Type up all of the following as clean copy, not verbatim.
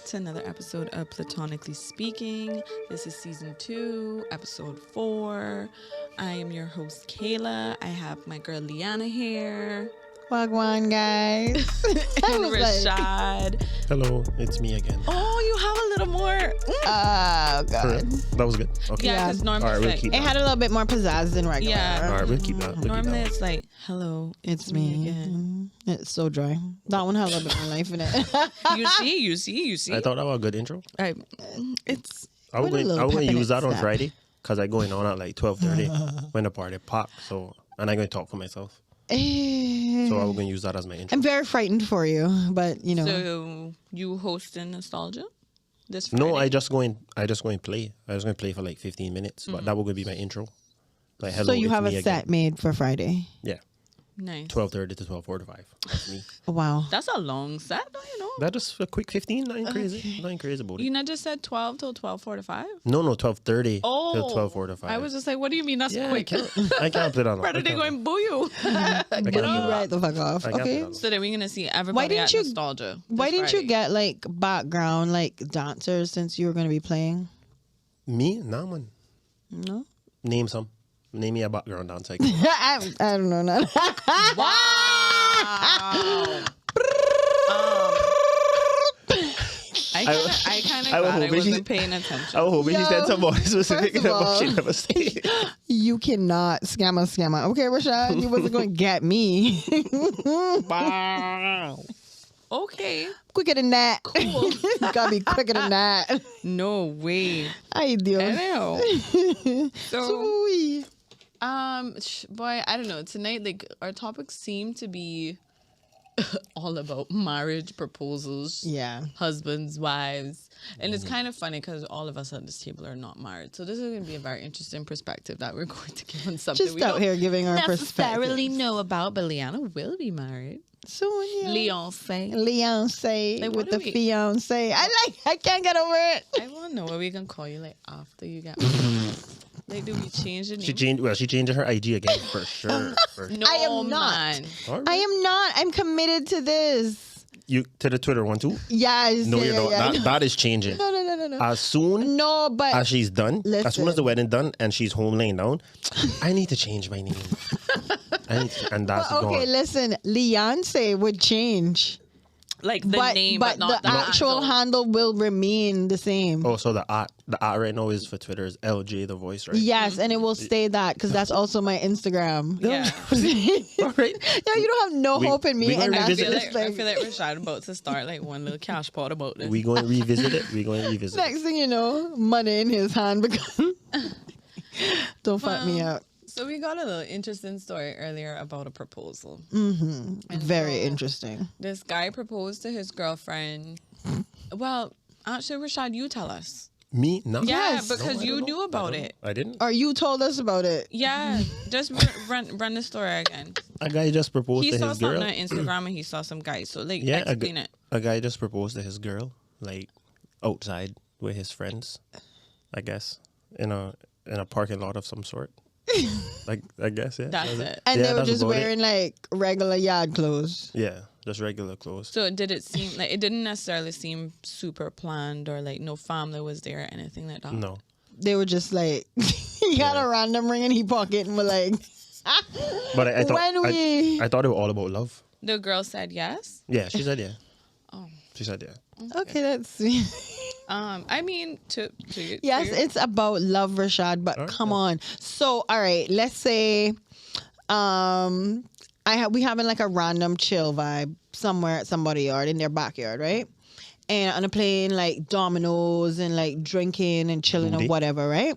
to another episode of Platonically Speaking. This is season 2, episode 4. I am your host, Kayla. I have my girl, Leanna here. Wagwan, guys. And Rashad. Hello, it's me again. Oh, you have a little more. Oh, God. That was good. Okay. Yeah, because normally All right, we'll keep It had a little bit more pizzazz than regular. Yeah. All right, we'll keep that. normally it's like, hello, It's me again. It's so dry. That one had a little bit more life in it. You see. I thought that was a good intro. It's I was Put a going little to pep in use it, that on step. Friday because I going on at like 12:30 when the party pop. So, and I'm going to talk for myself. So I was going to use that as my intro. I'm very frightened for you, but you know. so you hosting nostalgia this Friday? No, I just going to play. I was going to play for like 15 minutes, but that was going to be my intro. Like, hello, So you it's have a me set again. made for Friday. Yeah, Nice. 12:30 to 12:45. That's me. Wow. That's a long set, though, you know. That just a quick 15. Nothing crazy. Nothing crazy about You it. not just said 12 till 12:45? No, 12:30 Oh, till 12:45. I was just like, what do you mean that's Yeah, quick? I can't play that. Brother, they going boo you. Get you right the fuck off. I got Okay. that. So then we're gonna see everybody didn't at you- nostalgia. Why this didn't you Friday. get like background like dancers since you were going to be playing? Me? Nah, man. No. Name some. Name me a background dancer. I don't know. None. Wow. I kind of I was glad I hoping she- wasn't paying attention. I was hoping she said Yo, somebody specific, first of but she all- never said. You cannot scammer. Okay, Rashad, you wasn't going to get me. Wow. Okay. Quicker than that. Cool. Gotta be quicker than that. No way. I do. Anyhow. So, Sweet. boy, I don't know. Tonight, like, our topics seem to be all about marriage proposals. Yeah. Husbands, wives. And it's kind of funny because all of us at this table are not married. So this is going to be a very interesting perspective that we're going to give on something Just we out don't here giving our necessarily perspective. know about. But Leanna will be married. So yeah. Leonce. Like Like, with what the do we- fiance. I can't get over it. I want to know what we can call you like after you get married. Like, do we change the name? She changed her IG again for sure. No, I am not. man. All right. I am not. I'm committed to this. You to the Twitter one too? Yes. No, yeah, you're not. yeah, That, that is changing. No. As soon No, but as she's done, as soon as the Listen. wedding done and she's home laying down, I need to change my name. And that's okay, gone. listen, Leonce would change. Like the name, but not the actual handle. handle will remain the same. Oh, so the art right now is for Twitter is LJ the voice, right? Yes, and it will stay that because that's also my Instagram. Yeah. All right. Yeah, you don't have no We- hope in me, we and gonna that's I revisit feel just like, I like, feel like Rashad about to start like one little cash pot about this. We going to revisit it. We going to revisit it. next thing you know, money in his hand because don't fuck me out. So we got a little interesting story earlier about a proposal. Mm-hmm. And Very so interesting. This guy proposed to his girlfriend. Well, actually, Rashad, you tell us. Me? No. Yeah, Yes. because No, I you don't knew know. about I don't it. know. I didn't. Or you told us about it. Yeah, just run the story again. A guy just proposed He to saw his something girl. on Instagram and he saw some guy. So like, Yeah, explain it. a guy just proposed to his girl, like outside with his friends, I guess, in a parking lot of some sort. Like I guess, yeah. That's it. And Yeah, they were that's just about it. wearing like regular yard clothes. Yeah, just regular clothes. So did it seem like it didn't necessarily seem super planned or like no family was there or anything like that? No, They were just like, he had a random ring in his pocket and were like, but I thought when we. I thought it was all about love. The girl said yes. Yeah, she said yeah. Oh. She said yeah. Okay, that's sweet. I mean to you. Yes, it's about love, Rashad, but Alright, come then. on. So, all right, let's say we having like a random chill vibe somewhere at somebody's yard in their backyard, right? And on a playing like dominoes and like drinking and chilling Booty. and whatever, right?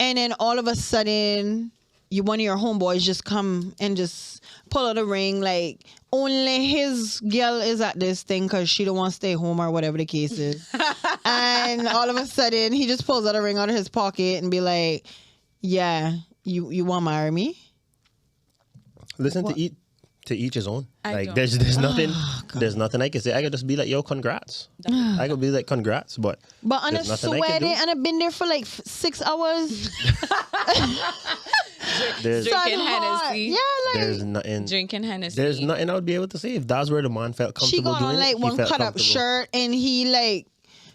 And then all of a sudden, one of your homeboys just come and just pull out a ring, like only his girl is at this thing because she don't want to stay home or whatever the case is. And all of a sudden, he just pulls out a ring out of his pocket and be like, "Yeah, you want to marry me?" Listen to each his own. I Like don't. there's nothing there's nothing I can say. I could just be like, yo, congrats. I could be like, congrats, but But on a there's nothing I can sweaty, do. and I've been there for like 6 hours. There's Drinking Sun hot. Hennessy. Yeah, like there's nothing Drinking Hennessy. there's nothing I would be able to say if that's where the man felt she comfortable got doing on like it. He one felt cut up comfortable. shirt, and he like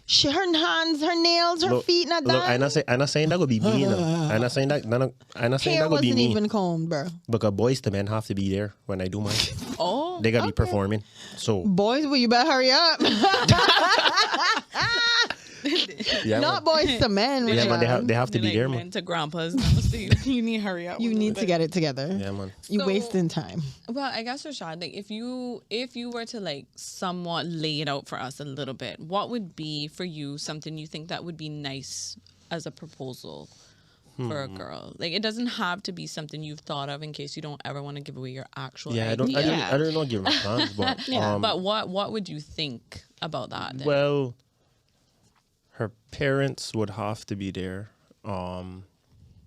her hands, her nails, her feet not done. Look, I'm not saying that would be me. I'm not saying that. I'm not saying Hair that would be wasn't me. even combed, bro. Because boys to men have to be there when I do mine. Oh, They gotta be performing. So Boys, well, you better hurry up. yeah, Not man. boys to men. Yeah, man. Rashad. They have to be there, men man. to grandpas now, so you need to hurry up. You need to get it together. Yeah, man. You So- wasting time. Well, I guess Rashad, like if you were to like somewhat lay it out for us a little bit, what would be for you something you think that would be nice as a proposal for a girl? Like it doesn't have to be something you've thought of in case you don't ever want to give away your actual Yeah, idea. I don't know give my plans, but But what would you think about that then? well, her parents would have to be there.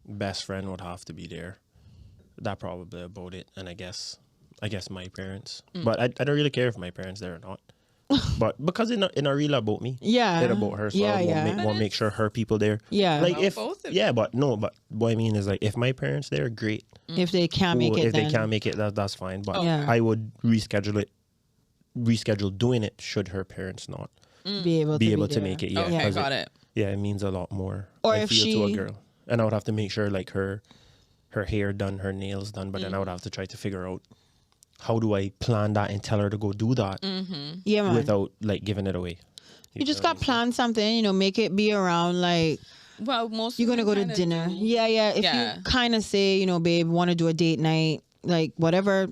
Best friend would have to be there. That probably about it. And I guess my parents. But I don't really care if my parents there or not. But because it's not really about me. Yeah. It's about her. So Yeah, I yeah. want to make sure her people there. Yeah. Like About if both of but what I mean is like if my parents there, great. If they can't make Cool. it, If then they can't make it, that's fine. But Yeah. I would reschedule doing it should her parents not be able to there. make it. Yeah, Okay, 'cause got it. Yeah, it means a lot more. Or I if feel to a she- girl, and I would have to make sure like her hair done, her nails done. But then I would have to try to figure out how do I plan that and tell her to go do that Yeah, man. without like giving it away. You just feel got me? plan something, make it be around like Well, most you're gonna go to women dinner. kinda do- Yeah. If Yeah. you kind of say, babe, want to do a date night, like whatever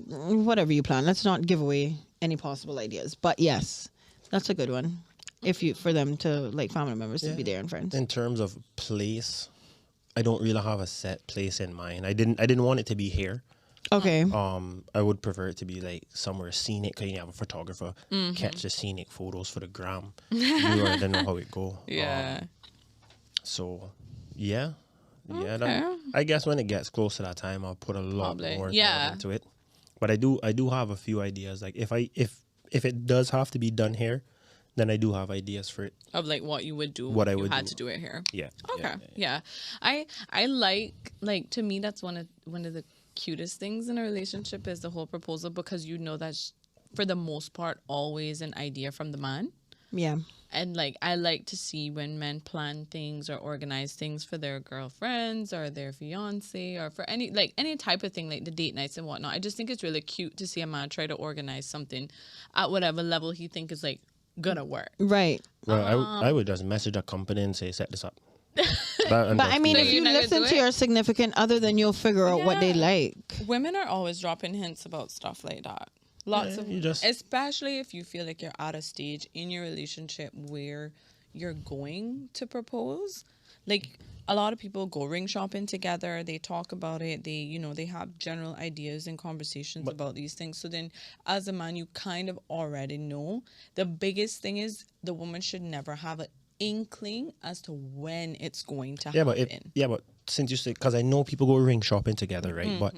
you plan. Let's not give away any possible ideas. But yes, that's a good one. For them to like family members to be there and friends. In terms of place, I don't really have a set place in mind. I didn't want it to be here. Okay. I would prefer it to be like somewhere scenic. Cause you have a photographer catch the scenic photos for the gram. You already know how it go. Yeah. So, yeah, Okay. I guess when it gets close to that time, I'll put a lot Probably. more Yeah. thought into it. But I do have a few ideas. Like if it does have to be done here, then I do have ideas for it. Of like what you would do What if I you would had do. to do it here. Yeah. Okay. Yeah. I like to me that's one of the cutest things in a relationship is the whole proposal because that's for the most part always an idea from the man. Yeah. And like I like to see when men plan things or organize things for their girlfriends or their fiance or for any type of thing like the date nights and whatnot. I just think it's really cute to see a man try to organize something at whatever level he think is like gonna work. Right. Well, I would just message a company and say set this up. But I mean, So if you're you not gonna listen do to it? your significant other, then you'll figure out what they Yeah. like. Women are always dropping hints about stuff like that. Lots Yeah, of, you just- especially if you feel like you're at a stage in your relationship where you're going to propose. Like a lot of people go ring shopping together. They talk about it. They have general ideas and conversations about these things. So then, as a man, you kind of already know. The biggest thing is the woman should never have an inkling as to when it's going to happen. But since you say, because I know people go ring shopping together, right? But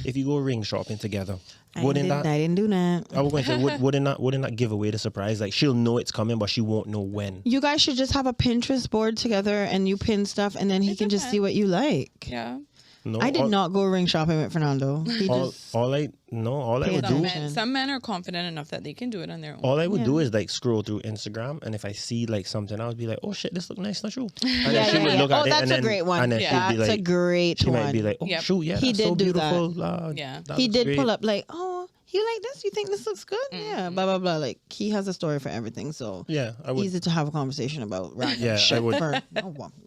if you go ring shopping together, I wouldn't didn't do that. I was going to say, wouldn't that give away the surprise? Like she'll know it's coming, but she won't know when. You guys should just have a Pinterest board together and you pin stuff and then he can just see what you like. Yeah. No, I did not go ring shopping with Fernando. He just All I would attention. do. Some men are confident enough that they can do it on their own. All I would do is like scroll through Instagram, and if I see like something, I would be like, "Oh shit, this look nice, not true." And then she would look Oh, at it, that's and a then, great one. And then Yeah. she'd be That's like, a great she one. might be like, "Oh Yep. shoot, yeah, He that's so did do that. beautiful." Yeah. that He looks did great. pull up like, oh, you like this? You think this looks good? Yeah, blah, blah, blah. Like, he has a story for everything. So Yeah, I would. easy to have a conversation about random Yeah, I shit. would.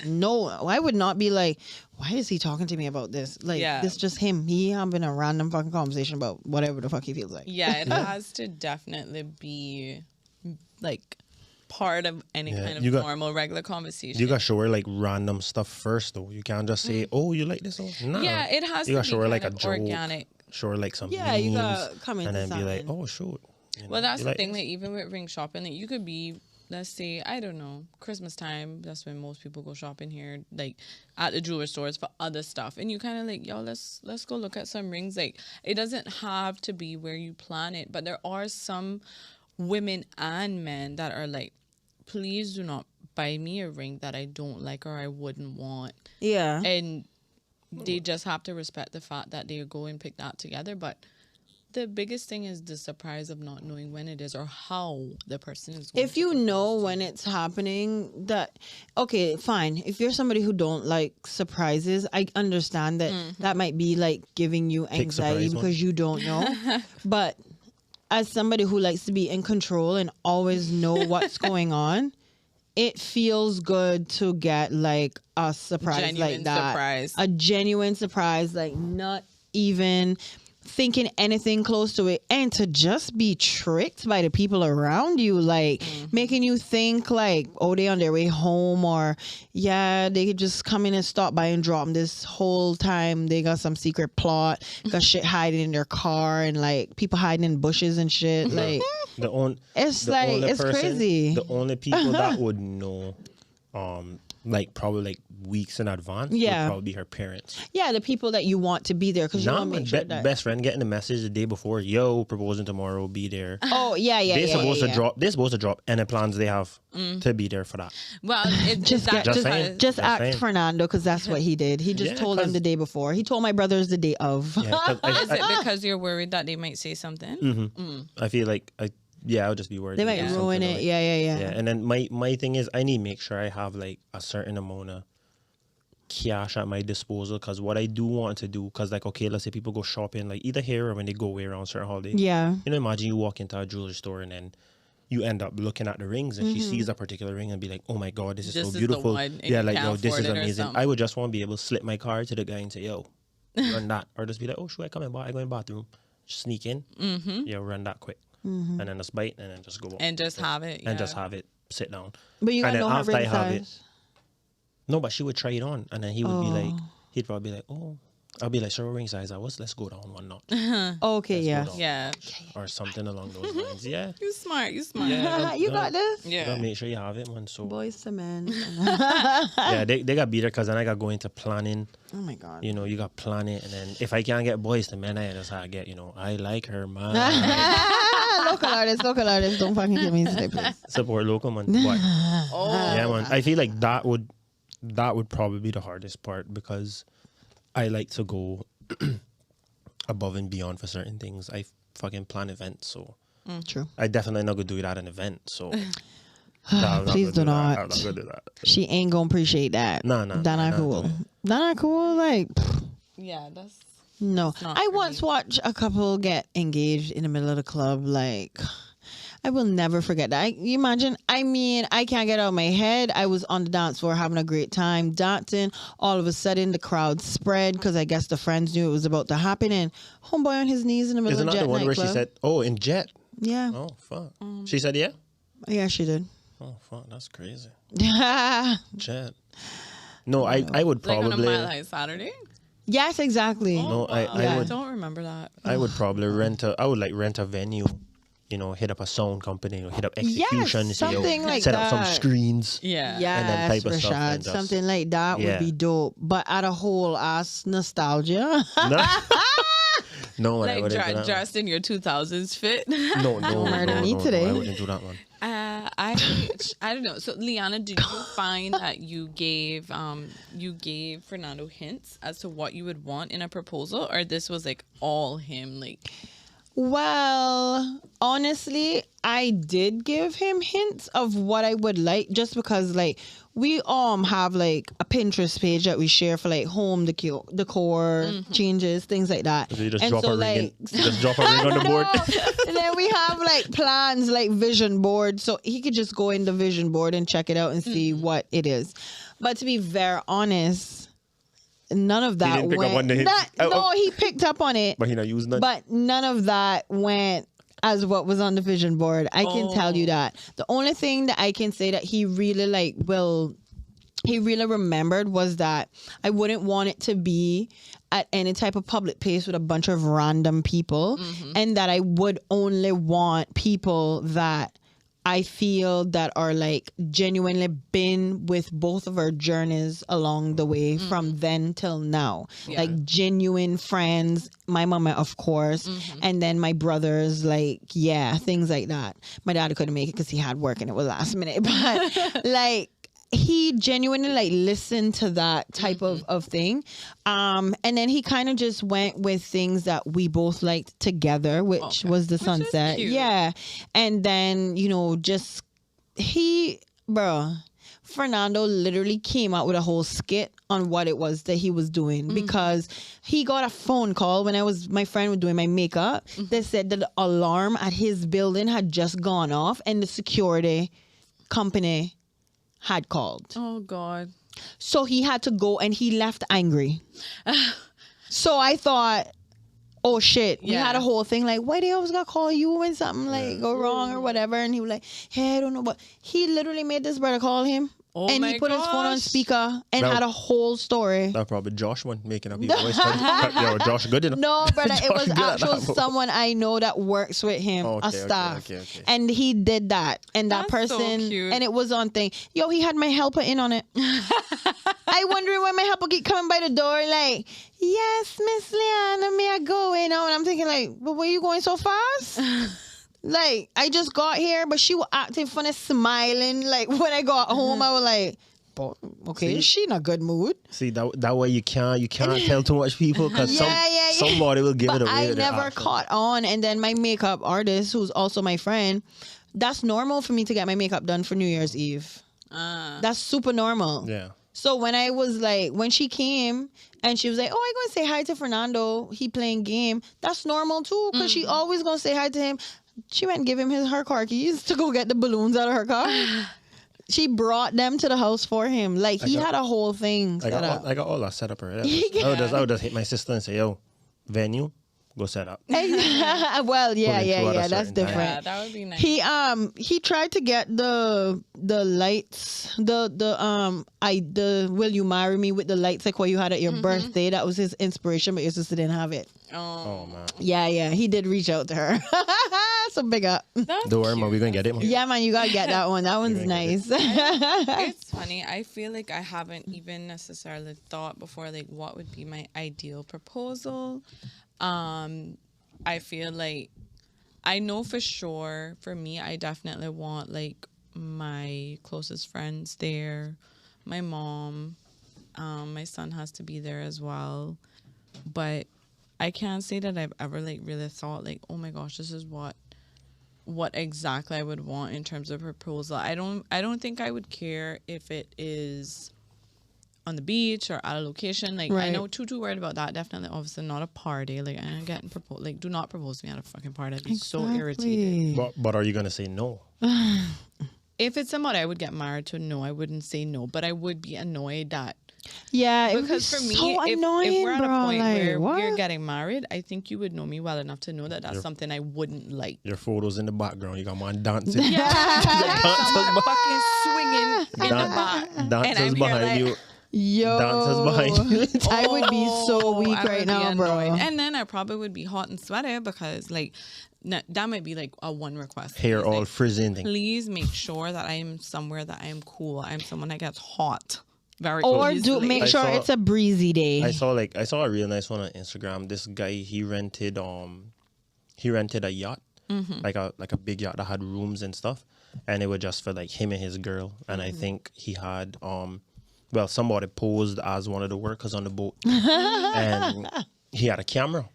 No, I would not be like, why is he talking to me about this? Like, Yeah. this just him. He having a random fucking conversation about whatever the fuck he feels like. Yeah, it has to definitely be like part of any Yeah, kind of you got- normal, regular conversation. You gotta show her like random stuff first, though. You can't just say, "Oh, you like this?" Nah. yeah, it has You to gotta be show her kind like a of joke. organic. Show her like some Yeah, you memes, gotta come into and then be like, something. "Oh, shoot." You know, Well, that's you the like thing. this? Like even with ring shopping, like you could be, let's say, I don't know, Christmas time. That's when most people go shopping here, like at the jewelry stores for other stuff. And you kind of like, yo, let's go look at some rings. Like it doesn't have to be where you plan it, but there are some women and men that are like, please do not buy me a ring that I don't like or I wouldn't want. Yeah. And they just have to respect the fact that they go and pick that together. But the biggest thing is the surprise of not knowing when it is or how the person is going If to you propose know to when you. it's happening, that okay, fine. If you're somebody who don't like surprises, I understand that that might be like giving you anxiety surprise one. because you don't know. But as somebody who likes to be in control and always know what's going on, it feels good to get like a surprise Genuine like that. surprise. A genuine surprise, like not even thinking anything close to it, and to just be tricked by the people around you, like making you think like, oh, they on their way home, or yeah, they could just come in and stop by and drop them this whole time. They got some secret plot, got shit hiding in their car, and like people hiding in bushes and shit. Like it's like it's crazy. The only people that would know, like probably like weeks in advance, Yeah. would probably be her parents. Yeah, the people that you want to be there because you Nah, want to my make sure that. best friend getting the message the day before, yo, proposing tomorrow, be there. Oh yeah, yeah, They're yeah. supposed yeah, to yeah. drop. They're supposed to drop any plans they have to be there for that. Well, it's Just that get, Just saying. just Just act saying. Fernando, because that's what he did. He just Yeah, told them 'cause- the day before. He told my brothers the day of. Yeah, 'cause is it because you're worried that they might say something? I feel like I'll just be worried. They about might something ruin or it. like- Yeah, yeah, yeah. Yeah, and then my thing is I need to make sure I have like a certain amount of cash at my disposal, because what I do want to do, because like, okay, let's say people go shopping like either here or when they go away around certain holidays. Yeah. You know, imagine you walk into a jewelry store and then you end up looking at the rings and she sees a particular ring and be like, oh my God, this is This so is the beautiful. one, and Yeah, you like, can't yo, this afford is it or amazing. something. I would just want to be able to slip my card to the guy and say, yo, run that. Or just be like, oh, should I come and I go in the bathroom, just sneak in. Yeah, run that quick. And then just bite and then just go And just have it. and yeah. just have it sit down. But you And gotta then know her after ring I have it- size. No, but she would try it on, and then he would be like, he'd probably be like, oh, I'll be like, sure, what ring size I was. Let's go down one notch, Okay, Let's yeah. go down. Yeah. or something along those lines. Yeah, You smart. You smart. yeah. You got this? You Yeah. gotta make sure you have it, man. So Boys to men. yeah, they got beat her because then I got going to planning. Oh my God. You know, you got planning, and then if I can't get boys to men, I just how I get. You know, I like her, man. Local artists. Don't fucking give me today, please. Support local, man. But, yeah, man. I feel like that would probably be the hardest part, because I like to go above and beyond for certain things. I fucking plan events, so True. I definitely not gonna do it at an event. So Please do I'm not. not gonna do that. She ain't gonna appreciate that. No, That not no, cool. no. That not cool. Like, Yeah. That's. no. not I for once me. watched a couple get engaged in the middle of the club. Like, I will never forget that. You imagine? I mean, I can't get out of my head. I was on the dance floor having a great time dancing. All of a sudden, the crowd spread because I guess the friends knew it was about to happen. And homeboy on his knees in the middle Isn't of that Jet the one where she nightclub. said, "Oh, in Jet"? Yeah. Oh fuck. She said, "Yeah." Yeah, she did. Oh fuck, that's crazy. Yes, Jet. No, I would Like on a probably. Mile High Saturday. exactly. No, I I would. don't remember that. I would probably rent a venue, you know, hit up a sound company, or hit up execution, Yes, say, yo, something like set up some that. screens. Yeah. And then Yes, type of stuff Rashad. and just- Something like that would Yeah. be dope. But at a whole ass nostalgia. No, man, I Like wouldn't do that. dressed in your 2000s fit. No, murder me today. I wouldn't do that one. I don't know. So Leanna, did you find that you gave Fernando hints as to what you would want in a proposal, or this was like all him? Like, Well, honestly, I did give him hints of what I would like, just because like we have like a Pinterest page that we share for like home decor changes, things like that. So you just And drop so, a ring, like, in, just drop a ring on the board. And then we have like plans, like vision board, so he could just go in the vision board and check it out and see what it is. But to be very honest, none of that didn't pick up went. on the hints? No, he picked up on it, But he not using none. but none of that went as what was on the vision board. I can tell you that. The only thing that I can say that he really he really remembered was that I wouldn't want it to be at any type of public place with a bunch of random people, and that I would only want people that I feel that are like genuinely been with both of our journeys along the way from then till now. Yeah. Like genuine friends, my mama, of course, and then my brothers, like, yeah, things like that. My dad couldn't make it because he had work and it was last minute, but like, he genuinely like listened to that type of thing. And then he kind of just went with things that we both liked together, which was the sunset. cute. Yeah. And then, just Fernando literally came out with a whole skit on what it was that he was doing because he got a phone call when my friend was doing my makeup. They said that the alarm at his building had just gone off and the security company had called. Oh God. So he had to go and he left angry. So I thought, oh shit, we had a whole thing like, why they always gotta call you when something like go wrong or whatever? And he was like, hey, I don't know what. He literally made this brother call him. Oh and he put his phone on speaker and had a whole story. That probably Josh one making up his voice. Yo, Josh good enough. No, brother, it was Josh good at actual that. someone I know that works with him, a staff. Okay. And he did that. And that That's so person, cute. and it was on thing. Yo, he had my helper in on it. I wondering when my helper keep coming by the door like, yes, Miss Leanna, may I go in? And I'm thinking like, but where you going so fast? Like, I just got here, but she was acting funny, smiling. Like, when I got home, I was like, oh, okay, she in a good mood. See, that way you can't tell too much people because somebody will give but it away. I with their never action. caught on. And then my makeup artist, who's also my friend, that's normal for me to get my makeup done for New Year's Eve. That's super normal. Yeah. So when I was like, when she came and she was like, oh, I'm going to say hi to Fernando. He playing game. That's normal too because she always going to say hi to him. She went and give him her car keys to go get the balloons out of her car. She brought them to the house for him. Like, he had a whole thing set up. I got all that set up already. I would just hit my sister and say, yo, venue, go set up. Well, yeah. That's different. Yeah, that would be nice. He tried to get the lights, the will you marry me with the lights like what you had at your birthday. That was his inspiration, but your sister didn't have it. Oh man. Yeah. He did reach out to her. So big up. That's Don't worry, man. cute. We're gonna get it, man. Yeah, man, you gotta get that one. That one's nice. It's funny. I feel like I haven't even necessarily thought before, like, what would be my ideal proposal. I feel like I know for sure for me, I definitely want like my closest friends there, my mom, my son has to be there as well. But I can't say that I've ever like really thought like, oh my gosh, this is what exactly I would want in terms of proposal. I don't think I would care if it is on the beach or at a location. Like, I know too worried about that. Definitely, obviously not a party. Like, I ain't getting proposed. Like, do not propose to me at a fucking party. I'd be so irritated. But are you gonna say no? If it's somebody I would get married to, no, I wouldn't say no. But I would be annoyed that. Yeah, it Because was for me, so if annoying, we're at bro. a point like, where what? we're getting married, I think you would know me well enough to know that that's something I wouldn't like. Your photos in the background. You got man dancing. Someone fucking swinging in the back. And Dancers I'm here behind like, you. Yo, Dancers behind you. I would be so weak I right would now, be bro. annoyed. And then I probably would be hot and sweaty because, like, that might be like a one request. Hair Please, all like, frizzy and thing. please make sure that I am somewhere that I am cool. I'm someone that gets hot very Or easily. make I sure saw- it's a breezy day. I saw a real nice one on Instagram. This guy he rented a yacht, like a big yacht that had rooms and stuff, and it was just for like him and his girl. And I think he had somebody posed as one of the workers on the boat, and he had a camera.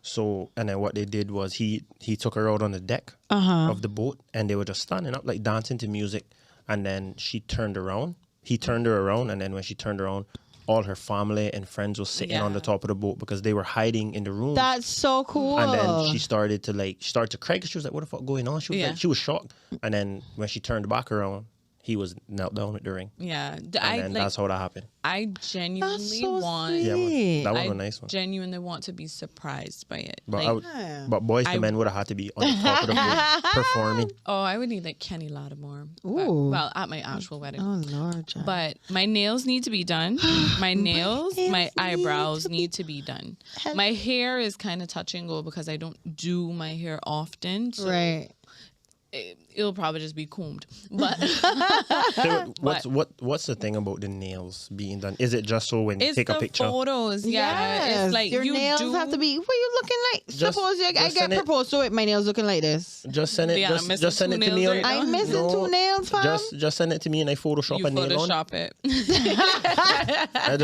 So and then what they did was he took her out on the deck of the boat, and they were just standing up like dancing to music, and then she turned around. He turned her around, and then when she turned around, all her family and friends were sitting on the top of the boat because they were hiding in the rooms. That's so cool. And then she started to cry because she was like, "What the fuck going on?" She was shocked. And then when she turned back around, he was knelt down with the ring. Yeah. And then that's how that happened. I That's genuinely so want. sweet. Yeah, man. That was I a nice one. genuinely want to be surprised by it. But, Like, but Boys to Men would have had to be on the top of the boat performing. oh, I would need like Kenny Lattimore. Ooh. Well, at my actual wedding. Oh Lord, John. But my nails need to be done. My nails, my nails eyebrows need to be done. My hair is kind of touch and go because I don't do my hair often. So right. it'll probably just be combed. But So what's the thing about the nails being done? Is it just so when you it's take a the picture? photos. Yeah, Yes, it's like your you nails do have to be. What are you looking like? Just- Suppose I just get send it- proposed to with my nails looking like this. Just send it. Leanna Just, missing just send two it to me. nails On, right now. I'm missing 2 nails, fam. just send it to me and I Photoshop you a nail on. Photoshop it. I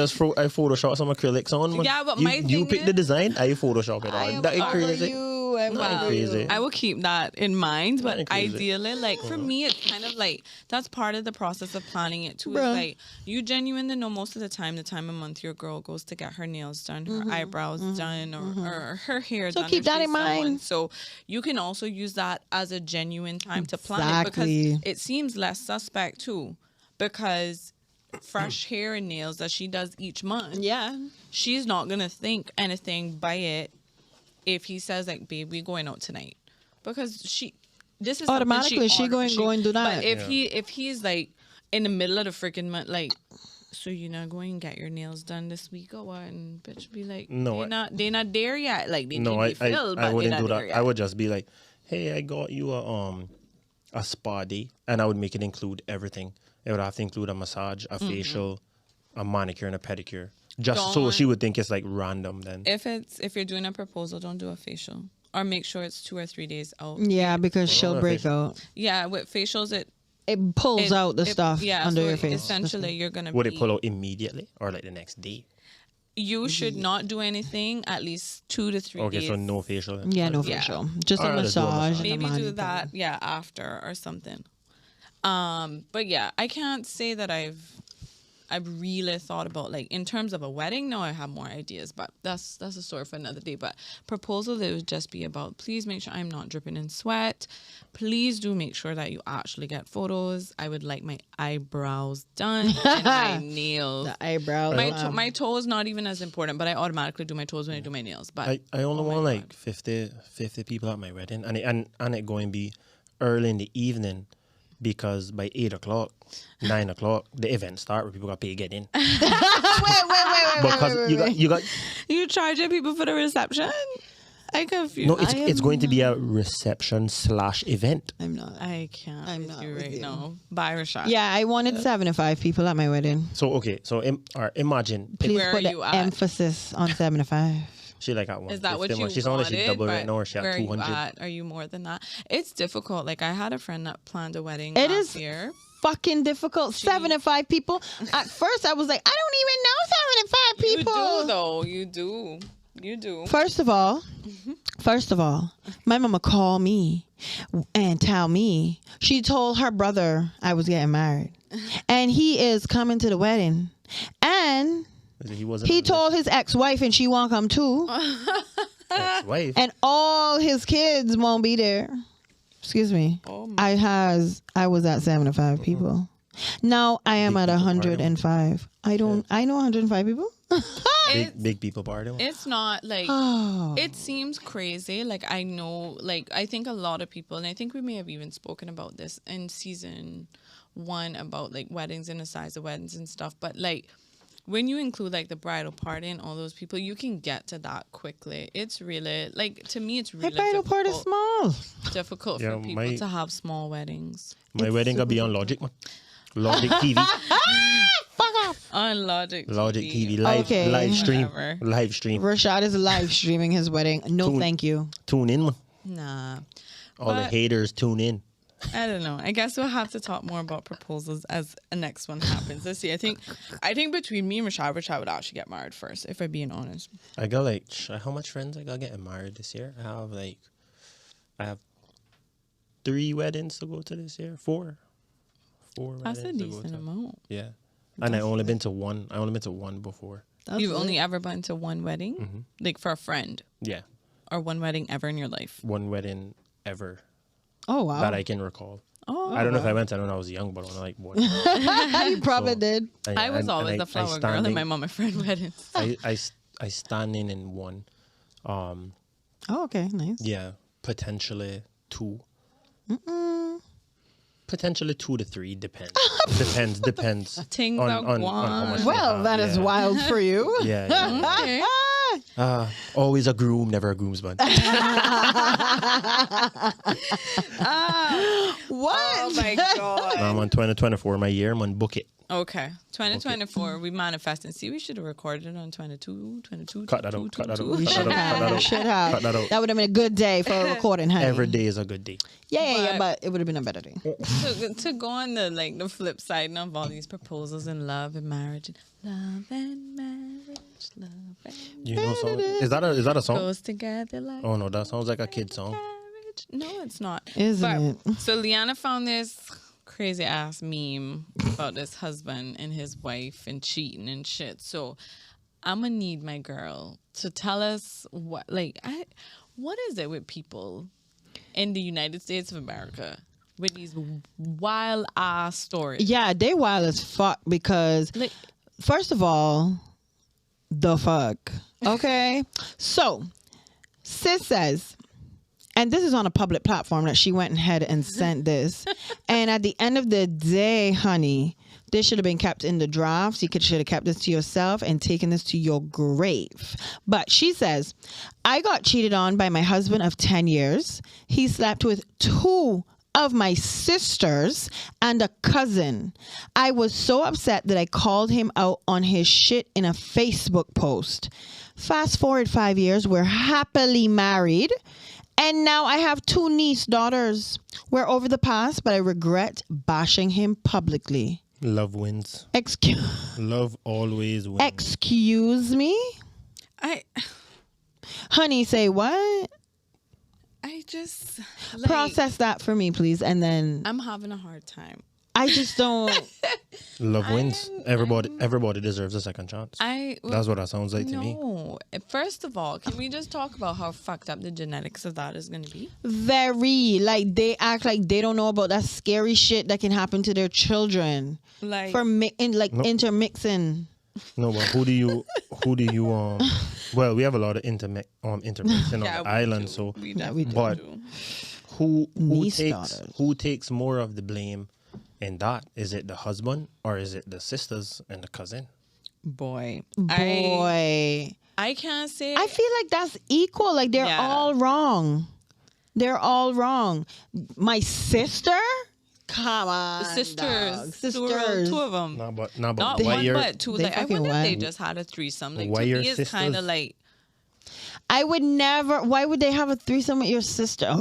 Photoshop some acrylics on. Man. Yeah, but you, my you thing pick the is- design, I Photoshop it I on. am That is over crazy. you. I'm That over crazy. you. I will keep that in mind, but Kinda crazy. ideally, like for me, it's kind of like that's part of the process of planning it too. Bruh. Is like you genuinely know most of the time of month your girl goes to get her nails done, her eyebrows done, or her hair So done. keep if that she's in mind. someone. So you can also use that as a genuine time to plan it Exactly. because it seems less suspect too, because fresh hair and nails that she does each month, Yeah. she's not gonna think anything by it if he says like, babe, we going out tonight, because this is something Automatically, she going to do that. but if he's like in the middle of the freaking month, like, so you're not going and get your nails done this week or what? And bitch be like, No, they're not there yet. Like they No, need to be filled, I but they're wouldn't not do there that. yet. I would just be like, hey, I got you a spa day, and I would make it include everything. It would have to include a massage, a facial, a manicure, and a pedicure. Just so Don't- she would think it's like random then. If you're doing a proposal, don't do a facial, or make sure it's 2 or 3 days out. Yeah, because she'll no, break facial. out. Yeah, with facials, It pulls out the stuff under so your face. Essentially, you're gonna Would be, it pull out immediately or like the next day? You should not do anything at least 2 to 3 Okay, days. so no facial. Then. Yeah, no Yeah. facial. Just a Alright, let's do a massage. massage. and a Maybe do mani that, thing. yeah, after or something. But yeah, I can't say that I've really thought about, like, in terms of a wedding. No, I have more ideas, but that's a story for another day. But proposal, it would just be about, please make sure I'm not dripping in sweat. Please do make sure that you actually get photos. I would like my eyebrows done and my nails. The eyebrows. My toe is not even as important, but I automatically do my toes when I do my nails. But I only oh my want God. like 50 people at my wedding, and it going to be early in the evening, because by 8 o'clock, 9 o'clock, the event start where people got to pay to get in. wait. Because you got You charging people for the reception? I confused. no, it's going to be a reception / event. I'm not. I can't. I'm with not you with right you. now. Bye, Rashad. Yeah, I wanted 75 people at my wedding. So okay, so imagine Please Where put are you the at? emphasis on 75. she like at 150. Is that what you She's only wanted? double right But now, or she where at are you 200. at? Are you more than that? It's difficult. Like, I had a friend that planned a wedding It last is year. fucking difficult. 75 people. At first, I was like, I don't even know 75 people. You do, though. You do. First of all, my mama called me and tell me she told her brother I was getting married, and he is coming to the wedding, and He wasn't. he told his ex-wife and she won't come too, ex-wife. and all his kids won't be there. Excuse me. Oh my. I was at 75 people. Now I am Big at people party. 105. I know 105 people. Big people party. It's not like... Oh. It seems crazy. Like, I know, like, I think a lot of people, and I think we may have even spoken about this in season 1 about, like, weddings and the size of weddings and stuff. But, like, when you include, like, the bridal party and all those people, you can get to that quickly. It's really, like, to me, it's My really bridal part is small. difficult Yeah, for people my- to have small weddings. My It's wedding gonna be super on Logic, man. Logic TV. Fuck off. On Logic Logic TV. TV live Okay. live stream. Whatever. Live stream. Rashad is live streaming his wedding. No, Tune- thank you. Tune in, man. Nah. All the But- haters tune in. I don't know. I guess we'll have to talk more about proposals as the next one happens this year. I think between me and Rashad would actually get married first, if I'm being honest. I got like how much friends I got getting married this year? I have 3 weddings to go to this year. 4 That's a weddings to go decent to. amount. Yeah. And I only been to one before. You've only ever been to one wedding? Like for a friend? Yeah. Or one wedding ever in your life? One wedding ever Oh, wow. that I can recall. Oh, I don't know if I went to when I was young, but only like one. You probably So- did. I was always the flower girl in my mom and friend weddings. I stand in one. Oh, okay. Nice. Yeah, potentially 2. Potentially 2 to 3, depends. depends. Things on are how gone. much they Well, have, that is yeah. wild for you. Yeah, yeah, yeah. Okay. Always a groom, never a groomsman. What? Oh my god. I'm on 2024, my year. I'm on book it. Okay, 2024. We manifest and see. We should have recorded on 22. Cut that out. Cut that out. We Cut should that out. Cut that have. out. Should have. Cut that out. That would have been a good day for a recording, honey. Every day is a good day. Yeah, but it would have been a better day. To go on the flip side of all these proposals and love and marriage, love and marriage, love and You know song? Is that a song? goes together like Oh no, that sounds like a kid song. marriage. No, it's not. Isn't it? So Leanna found this crazy ass meme about this husband and his wife and cheating and shit. So I'm gonna need my girl to tell us what is it with people in the United States of America with these wild ass stories? Yeah, they wild as fuck because, Like, first of all, the fuck. Okay? So, sis says, and this is on a public platform that she went ahead and sent this. And at the end of the day, honey, this should have been kept in the drafts. You should have kept this to yourself and taken this to your grave. But she says, I got cheated on by my husband of 10 years. He slept with 2 of my sisters and a cousin. I was so upset that I called him out on his shit in a Facebook post. Fast forward 5 years, we're happily married. And now I have 2 niece daughters. We're over the past, but I regret bashing him publicly. Love wins. Love always wins. Excuse me? I Honey, say what? just Process that for me, please. And then I'm having a hard time. I just don't. Love wins. Everybody deserves a second chance. That's what that sounds like to me. No. First of all, can we just talk about how fucked up the genetics of that is going to be? Very. Like, they act like they don't know about that scary shit that can happen to their children. Like, For intermixing. No, but who do you well, we have a lot of intermixing yeah, on the we island, do. so We Yeah, definitely we do. but do. who Niece takes daughters. who takes more of the blame in that? Is it the husband or is it the sisters and the cousin? Boy. Boy. I can't say. I feel like that's equal. Like, they're Yeah. all wrong. They're all wrong. My sister? Come on. sisters. dog. Sisters. 2 of them. Not but Not why one, you're but 2. They Like, I fucking wonder if they went. just had a threesome. Like, Why to your me, it's kind of sisters- like. I would never. Why would they have a threesome with your sister?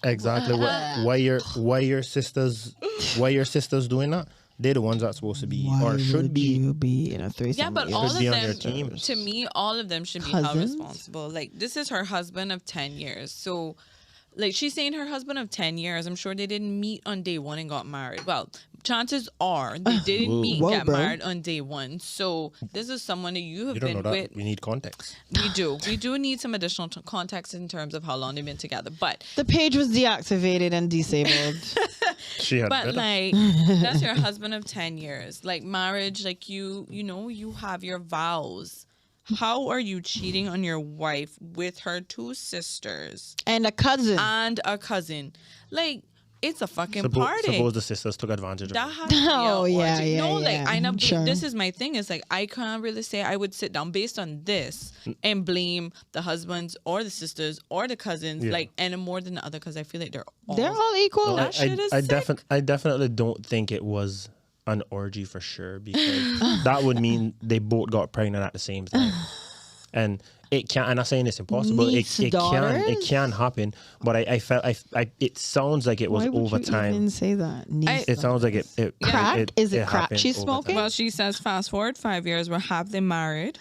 exactly why your sisters doing that? They're the ones that's supposed to be or should would be. you be in a threesome? Yeah, but with your all of be on your them, team. to me, all of them should be held Cousins? responsible. Like, this is her husband of 10 years. So, like, she's saying her husband of 10 years. I'm sure they didn't meet on day 1 and got married. Well, chances are they didn't meet and Whoa, get bro. married on day 1. So, this is someone that you have You don't been know that. with. We need context. We do. We do need some additional context in terms of how long they've been together. But The page was deactivated and disabled. She had But better. like that's your husband of 10 years. Like marriage, like you know, you have your vows. How are you cheating on your wife with her 2 sisters And a cousin. and a cousin? Like, it's a fucking party. Suppose the sisters took advantage of That it. has to be Oh, a yeah, orgy. yeah, No, like yeah. I know. Sure. This is my thing. It's like I can't really say I would sit down based on this and blame the husbands or the sisters or the cousins, Yeah. like any more than the other, because I feel like they're They're all equal. That shit is sick. I definitely don't think it was an orgy for sure because that would mean they both got pregnant at the same time. And it can. I'm not saying it's impossible. Niece It daughters? can happen. But I felt it sounds like it was Why would over you time. even say that? Niece It sounds like it. Crack? Is it crack happened she's over smoking? time. Well, she says fast forward 5 years, we're happily married.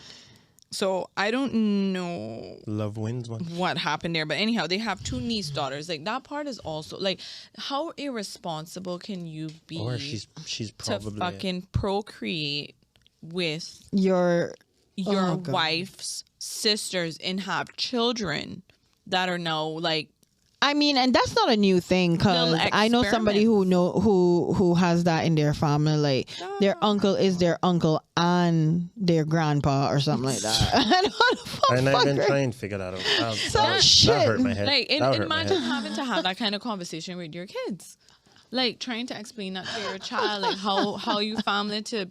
So I don't know Love wins one. what happened there. But anyhow, they have 2 niece daughters. Like, that part is also, like, how irresponsible can you be Or she's to probably fucking procreate with your your Oh, God. wife's sisters and have children that are now, like, I mean, and that's not a new thing because Little I know somebody who has that in their family. Like their uncle is their uncle and their grandpa or something like that. I don't And know. I've been trying to figure that out. That shit. hurt my head. like, That hurt my imagine head. having to have that kind of conversation with your kids. Like, trying to explain that to your child, like, how you family to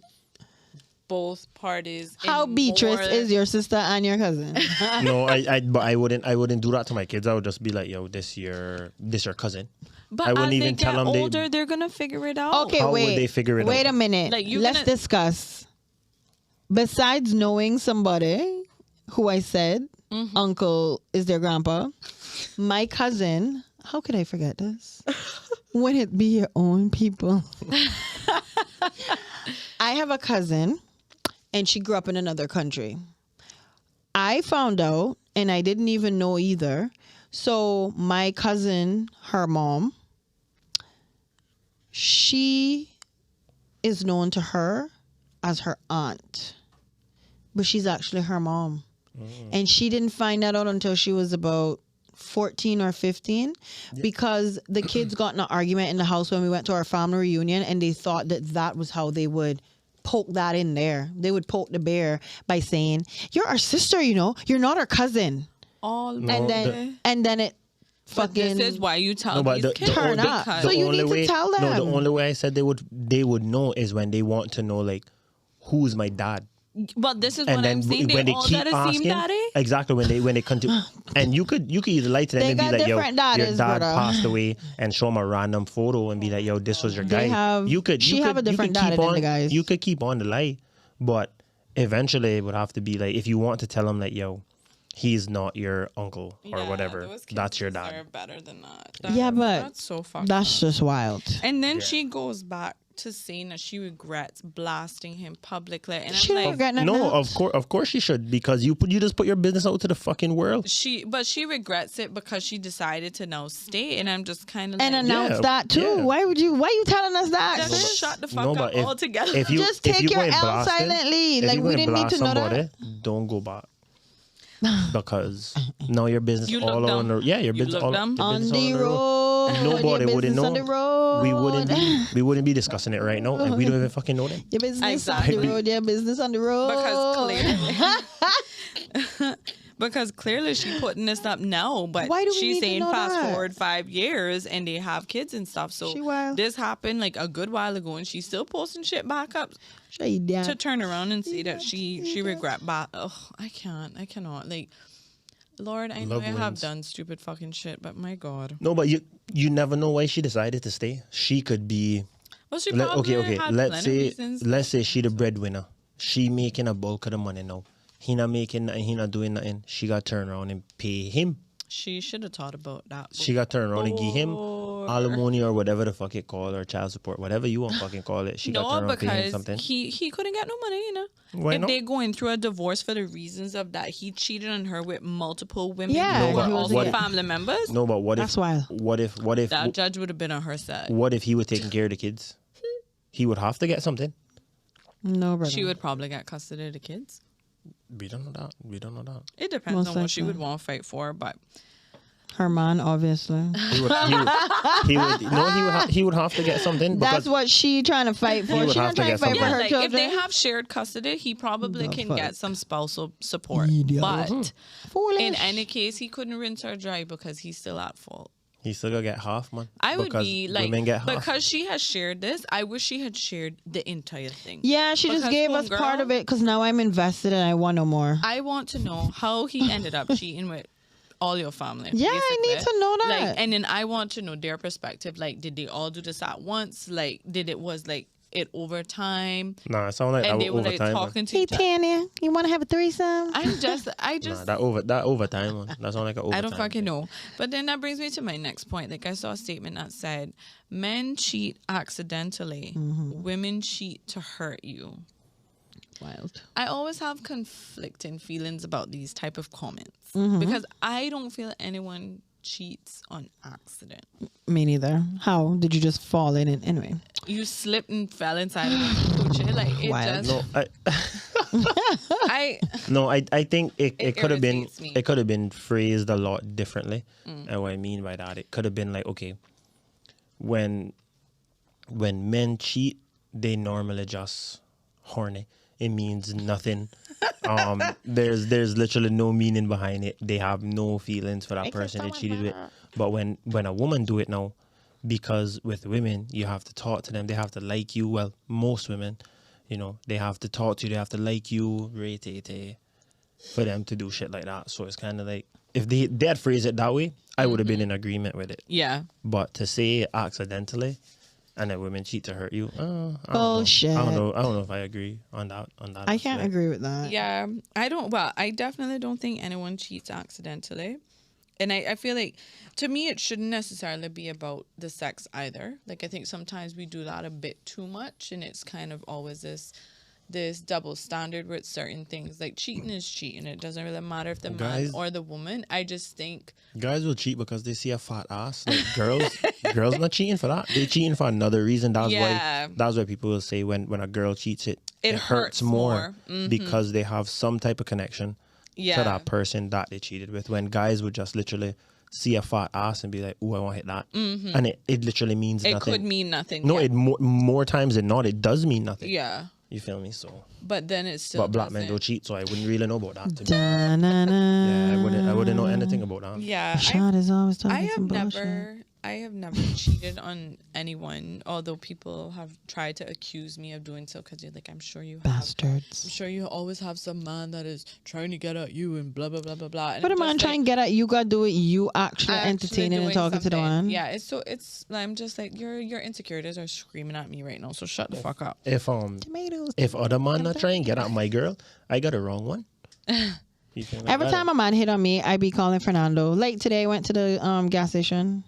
both parties. How in Beatrice more- is your sister and your cousin? No, but I wouldn't do that to my kids. I would just be like, yo, this your cousin. But I wouldn't as even they tell get them older, they're gonna figure it out. Okay, How would wait. they figure it Wait out? a minute. Like, you're Let's gonna- discuss. Besides knowing somebody who I said uncle is their grandpa, my cousin. How could I forget this? Would it be your own people? I have a cousin, and she grew up in another country. I found out, and I didn't even know either. So my cousin, her mom, she is known to her as her aunt, but she's actually her mom. And she didn't find that out until she was about 14 or 15 because the kids got in an argument in the house when we went to our family reunion, and they thought that was how they would poke that in there. They would poke the bear by saying, "You're our sister, you know. You're not our cousin." all No, And then it But fucking this is why you tell No, but these the, kids turn the, up. because So you need to tell No, the them. only way I said they would know is when they want to know, like, who's my dad. but this is And what then I'm saying. when They they all keep gotta seem asking, daddy. exactly when they continue, and you could either lie to them They and be got like, yo, different your daddies, dad brother. passed away, and show them a random photo and be like, yo, this was your They guy. have- she have a different keep daddy than on, the guys. You could keep on the lie, but eventually it would have to be like, if you want to tell them like, yo, he's not your uncle or Yeah, whatever, those kids that's your deserve dad. better than that. Yeah, but that's so fucked that's up. just wild. And then she goes back to saying that she regrets blasting him publicly, and She I'm don't like, regret nothing No, else. of course she should, because you just put your business out to the fucking world. she regrets it because she decided to now stay, and I'm just kind of And like, announce Yeah, that too. yeah. Why you telling us that? just shut the fuck No, up but if- altogether. If you Just if take you your go and L blast him, silently. if Like, you we go and didn't need blast to know that. don't go back. Because now your business You all look on the dumb. your You business look all dumb. your On business all the on the road. Nobody Your wouldn't business know. on the road. We wouldn't be discussing it right now, and we don't even fucking know them. Your business on Exactly. the road. Your business on the road. Because clearly she putting this up now, but Why do we need she's to saying know fast that? forward 5 years and they have kids and stuff. So She wild. this happened like a good while ago, and she's still posting shit back up Show you down. to turn around and say that she regret back. Oh, I cannot. Like, Lord, I know Love I have wins. done stupid fucking shit, but my God. No, but you never know why she decided to stay. She could be Well, she probably had let's say she the breadwinner. She making a bulk of the money now. He not making nothing. He not doing nothing. She got to turn around and pay him. She should have thought about that. She got to turn around and give him before. alimony or whatever the fuck it called, or child support, whatever you want fucking call it. She got to No, turn around and pay him because something. he couldn't get no money, you know. Why if not? they're going through a divorce for the reasons of that, he cheated on her with multiple women Yeah, who were he was also like- family members. No, but what That's if wild. what if That judge would have been on her side. what if he was taking care of the kids? He would have to get something. No, brother. She would probably get custody of the kids. We don't know that. We don't know that. It depends Most on what she likely. would want to fight for, but Her man, obviously. He would have to get something. That's because what she trying to fight for. He would She have not to trying to get fight for something. her like children. if they have shared custody, he probably The can fuck? get some spousal support. Idiot. But Foolish. in any case, he couldn't rinse her dry because he's still at fault. He still gonna get half, man. I would Because be like, women get half. because she has shared this, I wish she had shared the entire thing. Yeah, she just Because gave us homegirl- part of it because now I'm invested and I want no more. I want to know how he ended up cheating with all your family. Yeah, I need basically. to know that. Like, and then I want to know their perspective. Like, did they all do this at once? Like, did it was like it over time? Nah, it sound like And that they were like overtime. Man. talking to Hey, each other. Tanya, you want to have a threesome? I just Nah, that overtime, man. That sound like an overtime. I don't fucking thing. know. But then that brings me to my next point. Like, I saw a statement that said, men cheat accidentally, women cheat to hurt you. Wild. I always have conflicting feelings about these type of comments Mm-hmm. because I don't feel anyone cheats on accident. Me neither. How? Did you just fall in it? Anyway. You slipped and fell inside of the coochie. Like, it Wild. just... No, I think it could have been irritates me. it could have been phrased a lot differently. And what I mean by that, it could have been like, okay, when men cheat, they normally just horny. It means nothing. There's literally no meaning behind it. They have no feelings for that person they cheated with. But when a woman do it now, because with women you have to talk to them, they have to like you. Well, most women, You know, they have to talk to you, they have to like you, for them to do shit like that. So it's kind of like, if they had phrased it that way, I would have been in agreement with it. Yeah. But to say it accidentally and that women cheat to hurt you, I don't Bullshit. know. I don't know if I agree on that. I can't aspect. agree with that. Yeah. I definitely don't think anyone cheats accidentally. And I feel like, to me, it shouldn't necessarily be about the sex either. Like, I think sometimes we do that a bit too much, and it's kind of always this double standard with certain things. Like, cheating is cheating. It doesn't really matter if the man or the woman. I just think Guys will cheat because they see a fat ass. Like girls not cheating for that. They cheating for another reason. That's why people will say when a girl cheats, it hurts more because they have some type of connection to that person that they cheated with. When guys would just literally see a fat ass and be like, "Ooh, I want to hit that," and it literally means nothing. It could mean nothing. No, it more times than not, it does mean nothing. Yeah. You feel me? So, but then it's still. But black men don't cheat, so I wouldn't really know about that. Yeah, I wouldn't know anything about that. Yeah, Rashad is always talking some I have never cheated on anyone, although people have tried to accuse me of doing so, because you're like, I'm sure you have. Bastards. I'm sure you always have some man that is trying to get at you and blah, blah, blah, blah, blah. And But a man trying to get at you, got to do it. You actually entertaining and doing talking to the something. one. Yeah, I'm just like, your insecurities are screaming at me right now, so shut the fuck up. Tomatoes. If other man not trying to get at my girl, I got a wrong one. You feel me? Every time a man hit on me, I be calling Fernando. Like today, I went to the gas station.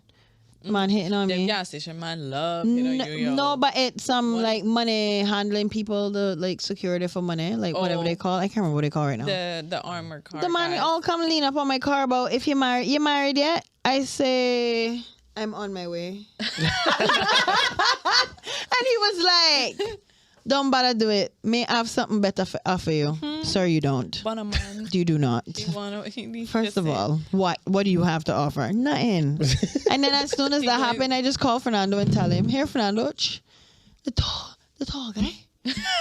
Man hitting on The me. gas station man love hitting on you, yo. No, but it's some like money handling people, the like security for money, like whatever they call. I can't remember what they call right now. The armored car. The man guys. all come lean up on my car about if you married. You married yet? I say I'm on my way. And he was like, "Don't bother do it. May I have something better for offer you, sir. You don't. But a man, You do not." First of all, what do you have to offer? Nothing. And then as soon as that happened, I just call Fernando and tell him, "Here, Fernando, the tall guy."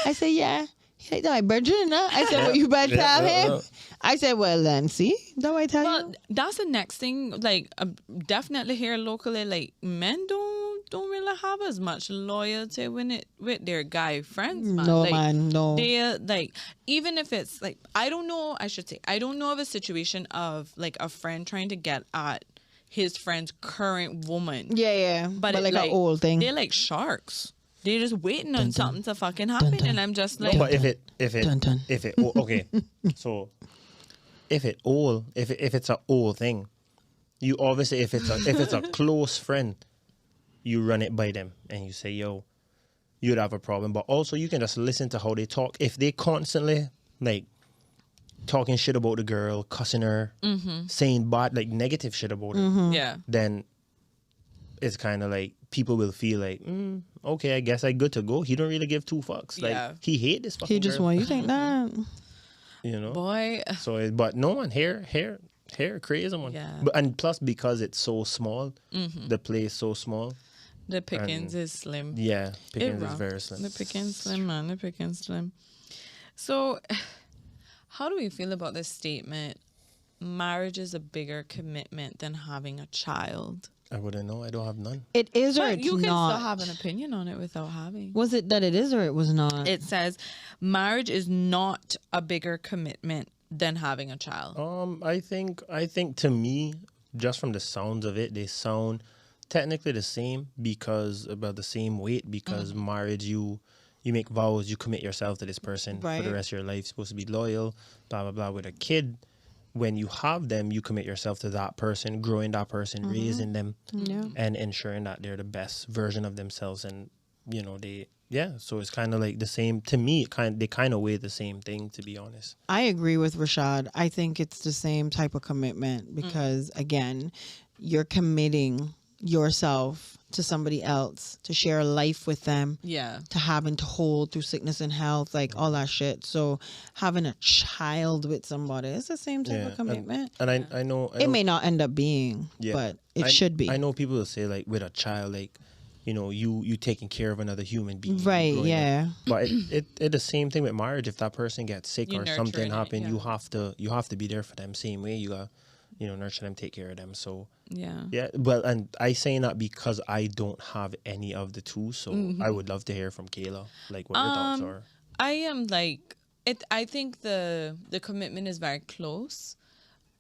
I said, "Yeah." He like, "No, I brethren, no." I said, "Well, you better tell him." I said, "Well, then, see, don't I tell you?" That's the next thing. Like, definitely here locally, like, men don't really have as much loyalty with their guy friends, man. No, like, man, no. They like, even if it's like, I don't know of a situation of like a friend trying to get at his friend's current woman. Yeah. But like an old thing. They're like sharks. They're just waiting on something to fucking happen, and I'm just like, No, but okay, so if it's an old thing, you obviously if it's a close friend, you run it by them and you say, "Yo, you'd have a problem." But also you can just listen to how they talk. If they constantly like talking shit about the girl, cussing her, saying bad like negative shit about her, yeah, then it's kind of like people will feel like, okay, I guess I good to go. He don't really give two fucks. Like he hate this fucking He just girl. want you think that. You know, boy. So, but no one hair, crazy one. Yeah. But and plus because it's so small, the play is so small. The pickings is slim. Yeah, pickings is very slim. The pickings slim, man. The pickings slim. So, how do we feel about this statement? Marriage is a bigger commitment than having a child. I wouldn't know. I don't have none. It is or But it's you can not. still have an opinion on it without having. Was it that it is or it was not? It says marriage is not a bigger commitment than having a child. I think to me, just from the sounds of it, they sound technically the same because about the same weight. Because marriage, you make vows, you commit yourself to this person for the rest of your life. You're supposed to be loyal, blah blah blah. With a kid, when you have them, you commit yourself to that person, growing that person, raising them, and ensuring that they're the best version of themselves. And you know so it's kind of like the same to me. They kind of weigh the same thing, to be honest. I agree with Rashad. I think it's the same type of commitment because again, you're committing yourself to somebody else to share a life with them, to having to hold through sickness and health, like all that shit. So having a child with somebody is the same type of commitment. And I know it may not end up being, but it should be. I know people will say like with a child, like, you know, you taking care of another human being, right? Yeah, but it the same thing with marriage. If that person gets sick or something happen, you have to be there for them same way. You got, nurture them, take care of them. So yeah. Well, and I saying that because I don't have any of the two, so I would love to hear from Kayla, like what your thoughts are. I am like it. I think the commitment is very close,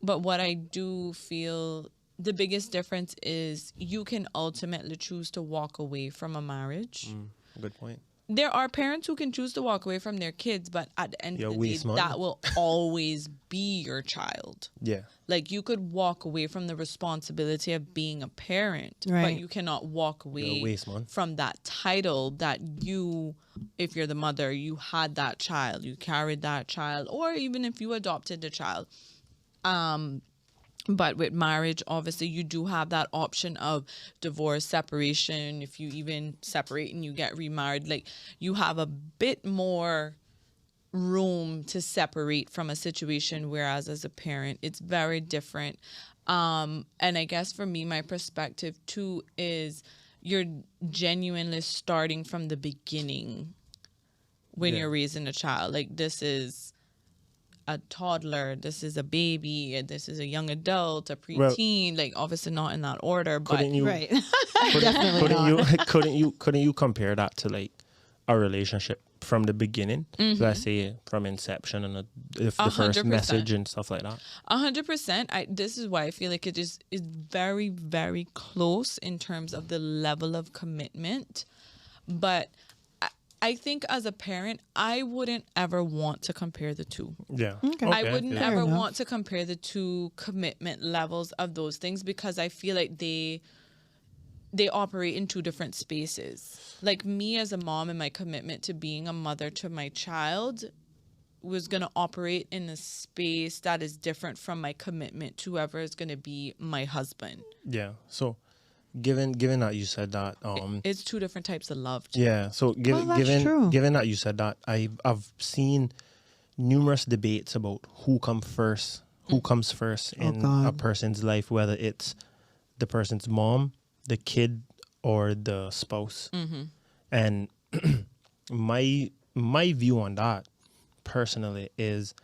but what I do feel the biggest difference is you can ultimately choose to walk away from a marriage. Good point. There are parents who can choose to walk away from their kids, but at the end Yeah, of the waste day, money. that will always be your child. Yeah. Like you could walk away from the responsibility of being a parent, but Right. you cannot walk away waste, man. from that title that you, if you're the mother, you had that child, you carried that child, or even if you adopted the child. But with marriage, obviously, you do have that option of divorce, separation. If you even separate and you get remarried, like you have a bit more room to separate from a situation, whereas as a parent it's very different. And I guess for me, my perspective too is you're genuinely starting from the beginning when Yeah. you're raising a child. Like this is a toddler, this is a baby, and this is a young adult, a preteen, like obviously not in that order, but Couldn't you? Right. Couldn't, Definitely not. couldn't you compare that to like a relationship from the beginning? Let's say from inception and the first 100%. message and stuff like that. 100%. This is why I feel like it is very, very close in terms of the level of commitment. But I think as a parent, I wouldn't ever want to compare the two. Yeah. Okay. I wouldn't yeah. ever enough. want to compare the two commitment levels of those things because I feel like they operate in two different spaces. Like me as a mom and my commitment to being a mother to my child was going to operate in a space that is different from my commitment to whoever is going to be my husband. Yeah. So, given that you said that, It's two different types of love. Too. yeah. So Well, that's true. given that you said that, I've seen numerous debates about who comes first in God. a person's life, whether it's the person's mom, the kid, or the spouse. And my view on that personally is,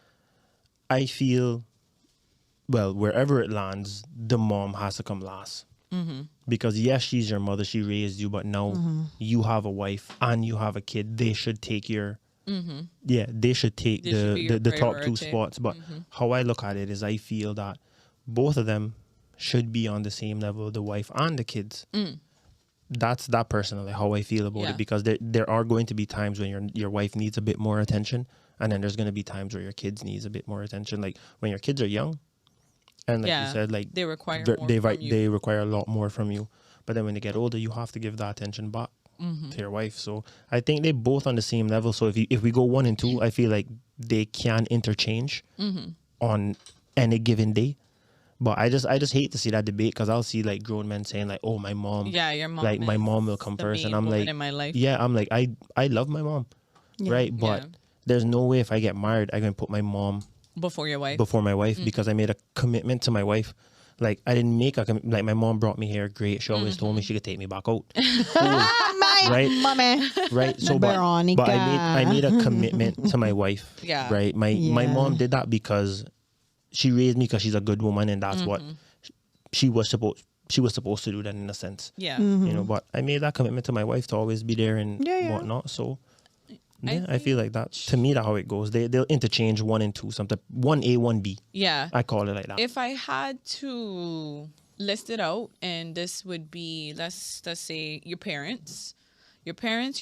I feel, well, wherever it lands, the mom has to come last. Because yes, she's your mother, she raised you, but now you have a wife and you have a kid. They should take your they should take They should be your the top two priority. spots. But how I look at it is, I feel that both of them should be on the same level, the wife and the kids. That's that personally how I feel about Yeah. it, because there are going to be times when your wife needs a bit more attention, and then there's going to be times where your kids needs a bit more attention. Like when your kids are young, and like you said, like they require they're- more they from ri- you. they require a lot more from you. But then when they get older, you have to give that attention back to your wife. So I think they're both on the same level. So if we go 1 and 2, I feel like they can interchange on any given day. But I just hate to see that debate, because I'll see like grown men saying like, "Oh, my mom, Yeah, your mom. like my is mom will come the first," main and I'm woman like, in my life. yeah, I'm like, I love my mom, right? But Yeah. there's no way if I get married, I can put my mom Before your wife. before my wife, because I made a commitment to my wife. Like I didn't make like my mom brought me here, great. She always told me she could take me back out, My Right. mommy. right? So but Veronica. I made a commitment to my wife, Yeah. right? My Yeah. mom did that because she raised me, because she's a good woman, and that's what she was supposed to do that, in a sense. Yeah. You know, but I made that commitment to my wife to always be there and Yeah. whatnot. So I yeah, I feel like that. To me, that's how it goes. They'll interchange 1 and 2, something 1A, 1B. Yeah. I call it like that. If I had to list it out, and this would be, let's say your parents,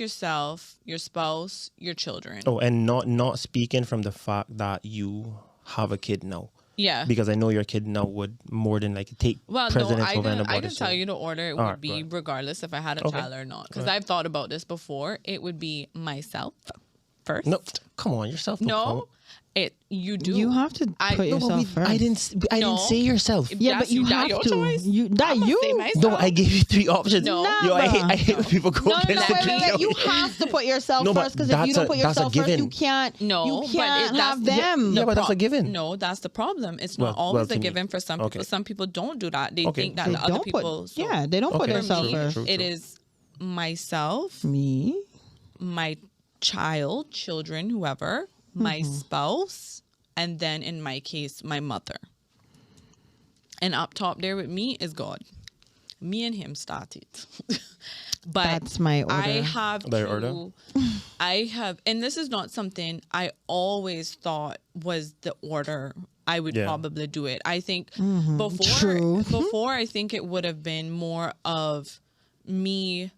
yourself, your spouse, your children. Oh, and not speaking from the fact that you have a kid now, Yeah. because I know your kid now would more than like take Well, no, presidential I vanity. can tell you the order it would Alright, be go ahead. regardless if I had a Okay. child or not. Because I've thought about this before. It would be myself first. No, come on, yourself. don't No, count. you do. You have to I- put No, No, but yourself first. I didn't No. say yourself. If Yeah, that's but you that have your to. choice, You that I'ma you. say myself. No, I gave you 3 options. No. Yo, I Nah, hate when people go No, no, against no, the wait, tree. You have to put yourself No, but first, because if you that's don't a- put that's a yourself first, given. you can't. No, you but can't that's- have them. Yeah, but that's a Pro- given. No, that's the problem. It's not Well, always to a me. given for some Okay. people. Some people don't do that. They Okay. think that They the other don't people. put. Yeah, they don't put Okay, themselves true, first. true. It is myself, Me. my child, children, whoever, my spouse, and then in my case, my mother. And up top there with me is God. me and him started. But That's my order. I have Their to, order? I have, and this is not something I always thought was the order I would Yeah. probably do it. I think True. before I think it would have been more of me.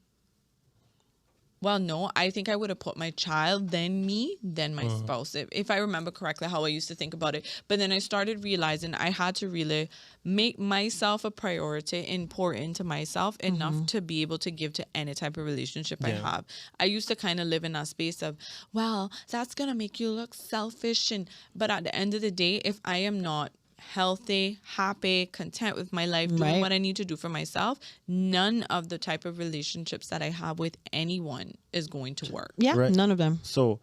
Well, no, I think I would have put my child, then me, then my spouse. If I remember correctly how I used to think about it. But then I started realizing I had to really make myself a priority and pour into myself enough to be able to give to any type of relationship I Yeah. have. I used to kind of live in that space of, well, that's going to make you look selfish. But at the end of the day, if I am not healthy, happy, content with my life, doing Right. what I need to do for myself, none of the type of relationships that I have with anyone is going to work. Yeah, Right. none of them. So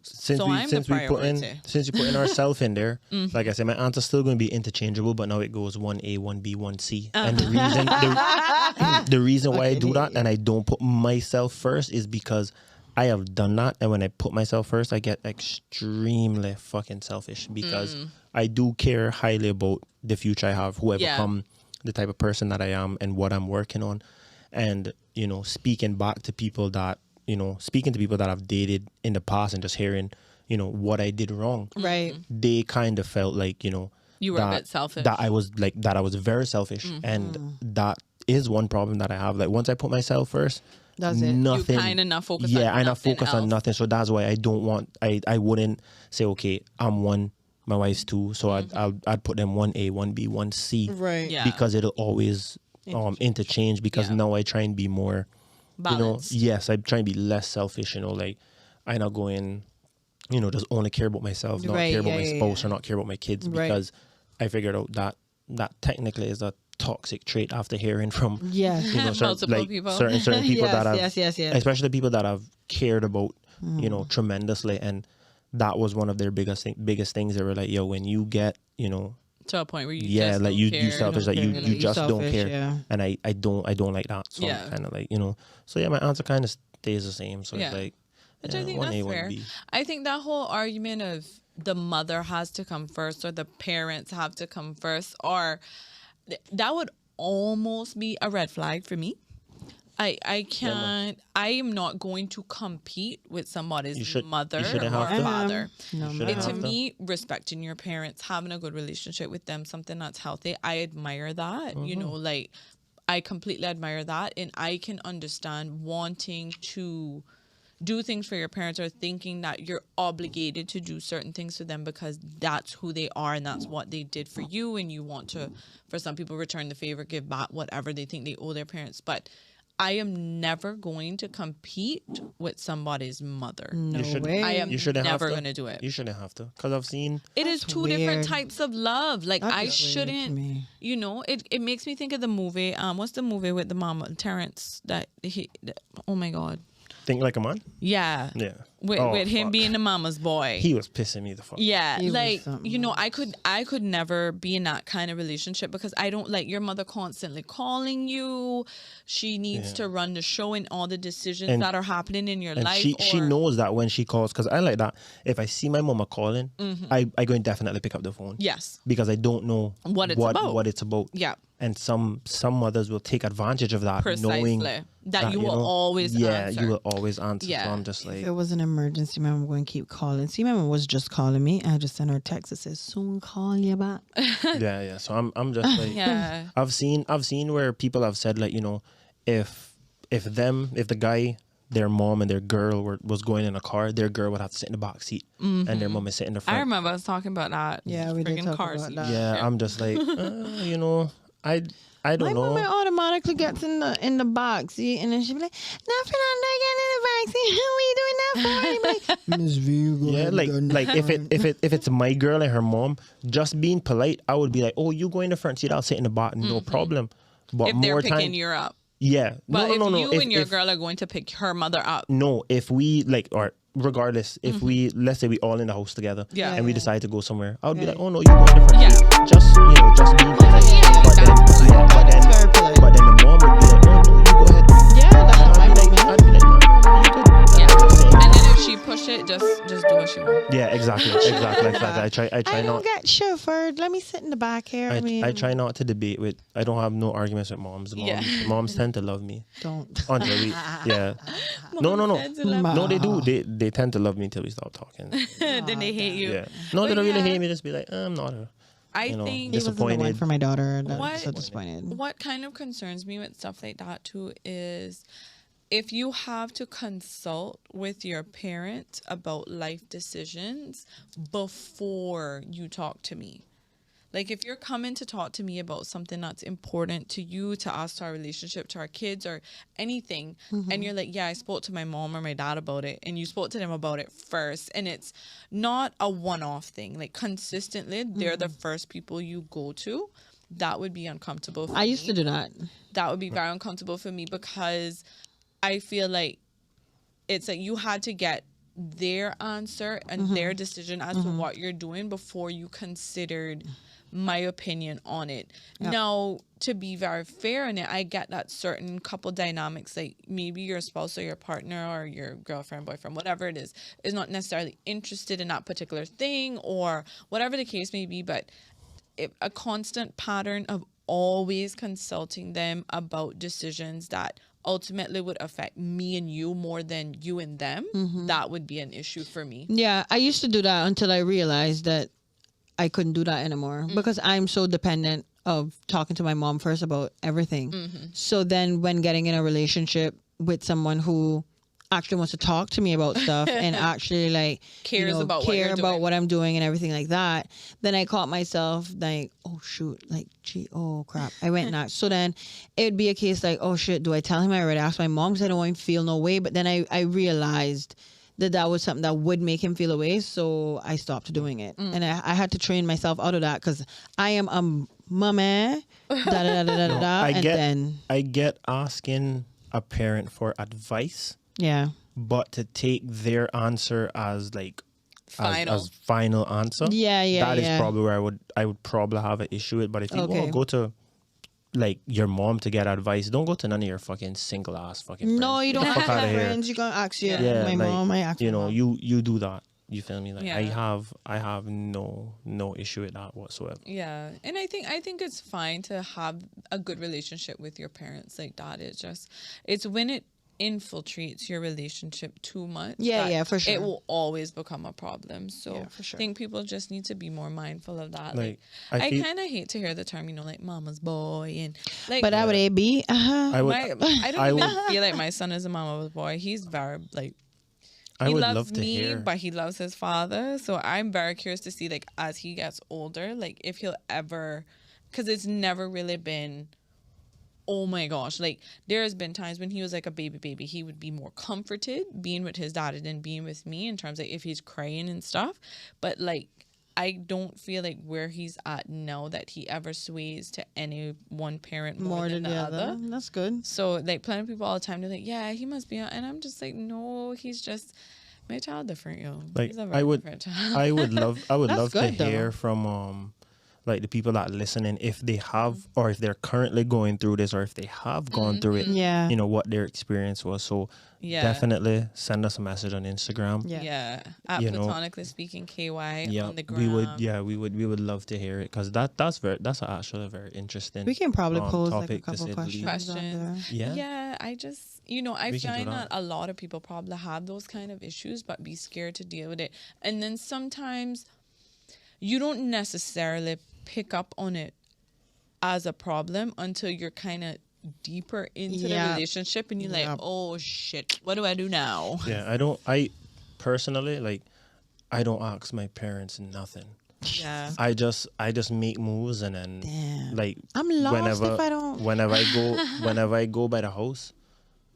since So I'm the we put in priority. since you put in ourselves in there, like I said, my answer's still going to be interchangeable, but now it goes 1A, 1B, 1C. And the reason the reason why I do that and I don't put myself first is because I have done that, and when I put myself first, I get extremely fucking selfish because I do care highly about the future I have, who I Yeah. become, the type of person that I am, and what I'm working on. And, you know, speaking to people that I've dated in the past and just hearing, you know, what I did wrong, Right. they kind of felt like, you know, You were a bit selfish. that I was very selfish. And that is one problem that I have. Like, once I put myself first, That's it. nothing. You kinda not focus yeah, on I not nothing focus on else. nothing. So that's why I wouldn't say, okay, I'm one, my wife's two. So I'd put them 1A, 1B, 1C. Right. Yeah. Because it'll always interchange because Yeah. now I try and be more, Balanced. yes, I try and be less selfish, like I not going, just only care about myself, not Right, care about yeah, my yeah, spouse yeah. or not care about my kids, Right. because I figured out that technically is a toxic trait after hearing from Yes. Multiple people. certain people Yes, that have, yes. especially people that I've cared about, tremendously, and that was one of their biggest things. They were like, yo, when you get, To a point where you yeah, just like don't you care. selfish, like care, you like, you you just don't selfish, care, yeah. and I don't like that. So Yeah. I'm kind of like, so yeah, my answer kind of stays the same. So Yeah. it's like, Which I think that's 1A, fair. 1B. I think that whole argument of the mother has to come first or the parents have to come first, or that would almost be a red flag for me. I can't. I am not going to compete with somebody's mother you or shouldn't have to. father. No, You shouldn't And to have to. me, respecting your parents, having a good relationship with them, something that's healthy, I admire that. Like I completely admire that, and I can understand wanting to do things for your parents or thinking that you're obligated to do certain things for them because that's who they are and that's what they did for you, and you want to, for some people, return the favor, give back whatever they think they owe their parents. But I am never going to compete with somebody's mother. No You should- way. I am You shouldn't never have going to do it. You shouldn't have to, because I've seen. It is That's two different weird. types of love. Like That's I weird to shouldn't, me. it makes me think of the movie. What's the movie with the mama Terrence oh my God. Think Like a Man? Yeah. Yeah. With Oh, him fuck. being the mama's boy. He was pissing me the fuck. Yeah, He was like something I could never be in that kind of relationship because I don't like your mother constantly calling you. She needs to run the show and all the decisions And- that are happening in your And life. she knows that when she calls, because I like that. If I see my mama calling, I go and definitely pick up the phone. Yes. Because I don't know What it's about. What it's about. Yeah. And some mothers will take advantage of that, knowing Precisely. That you will always answer. you will always answer. Yeah. So I'm just If like, it was an emergency, my mom going to keep calling. See, my mom was just calling me. I just sent her a text that says, soon call you back. yeah. So I'm just like, Yeah. I've seen where people have said, like, if the guy, their mom and their girl was going in a car, their girl would have to sit in the back seat and their mom is sitting in the front. I remember us talking about that. Yeah, we did Friggin' talk car about seat that. Yeah, shit. I'm just like, I don't My know. mom automatically gets in the box seat, and then she be like, "No, Fernanda, get in the box seat. What are you doing that for?" And be like, Miss V, go Yeah, ahead, like go in the like if it's my girl and her mom, just being polite, I would be like, oh, you go in the front seat, I'll sit in the back, no problem. But If they're more picking time, you up. yeah, But no. if you and your girl are going to pick her mother up. No, if we or regardless, if we, let's say we all in the house together, Yeah. and we Yeah. decide to go somewhere, I would be Right. like, oh no, you go in the front Yeah. seat, just be polite. Yeah, But then, that's polite. yeah, but That's then, very polite. but then the mom would be like, oh no, you go ahead. Yeah, that's how my I'd be mom like, is. I'd be like, no, you good. Yeah. Just saying. And then if she push it, just do what she wants. Yeah, exactly. Like that. I I try I don't not. get chauffeured. Let me sit in the back here. I mean, I try not to debate with. I don't have no arguments with moms. Yeah. Moms tend to love me don't. until we. Yeah. No. Moms tend to love Ma- No, they do. They tend to love me until we stop talking. then they hate you. Yeah. No, they But don't really yeah. hate me. Just be like, I'm not her. I You know, think He wasn't the one disappointed. for my daughter. That's What- so disappointed. what kind of concerns me with stuff like that too is if you have to consult with your parent about life decisions before you talk to me. Like if you're coming to talk to me about something that's important to you, to us, to our relationship, to our kids or anything, and you're like, yeah, I spoke to my mom or my dad about it, and you spoke to them about it first, and it's not a one-off thing. Like consistently, they're the first people you go to. That would be uncomfortable for I used me. to do that. That would be very uncomfortable for me because I feel like it's like you had to get their answer and their decision as to what you're doing before you considered my opinion on it. Yep. Now, to be very fair in it, I get that certain couple dynamics, like maybe your spouse or your partner or your girlfriend, boyfriend, whatever it is not necessarily interested in that particular thing or whatever the case may be, but a constant pattern of always consulting them about decisions that ultimately would affect me and you more than you and them, that would be an issue for me. Yeah, I used to do that until I realized that I couldn't do that anymore because I'm so dependent of talking to my mom first about everything. So then when getting in a relationship with someone who actually wants to talk to me about stuff and actually like Cares about what care you're about doing. what I'm doing and everything like that, then I caught myself like, oh shoot, like gee, oh crap, I went nuts. So then it would be a case like, oh shit, do I tell him I already asked my mom because I don't want him to feel no way? But then I realized that was something that would make him feel away, so I stopped doing it. And I had to train myself out of that because I am a mama, da da da da da da, and then I get asking a parent for advice, yeah, but to take their answer as like Final. as final answer. Yeah, That is yeah. probably where I would probably have an issue with. But if you Okay. go to like your mom to get advice, don't go to none of your fucking single ass fucking no, friends. you Get don't the fuck ask outta your here. friends. You're gonna ask your Yeah. my like, mom. I ask you my know, mom. you do that. You feel me? Like Yeah. I have no issue with that whatsoever. Yeah, and I think it's fine to have a good relationship with your parents like that. It's when it infiltrates your relationship too much. Yeah, that yeah, for sure. It will always become a problem. So Yeah, for sure. I think people just need to be more mindful of that. Like, Like I I feel- kind of hate to hear the term, like mama's boy and like. But I would be I would I don't I even would- feel like my son is a mama's boy. He's very like I he would loves love to me, hear. but he loves his father. So I'm very curious to see, like, as he gets older, like, if he'll ever, because it's never really been, oh my gosh, like, there's been times when he was like a baby, he would be more comforted being with his dad than being with me in terms of if he's crying and stuff. But, like, I don't feel like where he's at now that he ever sways to any one parent more than the other. That's good. So like plenty of people all the time, they're like, yeah, he must be, and I'm just like, no, he's just my child different, yo. Like, He's a very different child. I would love to That's good, though. hear from like the people that are listening, if they have or if they're currently going through this or if they have gone through it, Yeah. you know, what their experience was. So Yeah. definitely send us a message on Instagram. Yeah. Yeah, at You know, Platonically Speaking KY Yeah, on the gram. we would love to hear it because that's actually a very interesting. We can probably pose like a topic, to couple say the least. questions. on there. Questions. Yeah. I just, I We can do find that that. a lot of people probably have those kind of issues, but be scared to deal with it. And then sometimes you don't necessarily pick up on it as a problem until you're kind of deeper into the Yeah. relationship and you're like, Yep. oh shit, what do I do now? Yeah, I personally like I don't ask my parents nothing. Yeah. I just make moves and then Damn. like I'm lost if I don't. whenever I go by the house,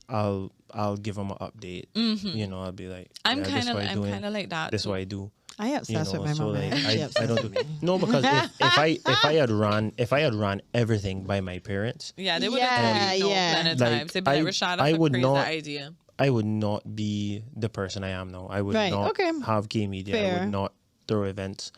I'll give them an update. You know, I'll be like, I'm yeah, this kind of what I doing, like that. this too. what I do. I obsessed You know, with my so mom. like man. She I obsessed don't with do me. no because if I had run everything by my parents, Yeah, they would Yeah, have told me yeah. plenty of Like, times. They'd be like, Rashad, that's I a would crazy not- idea. I would not be the person I am now. I would Right, not okay. have K Media. I Fair. would not throw events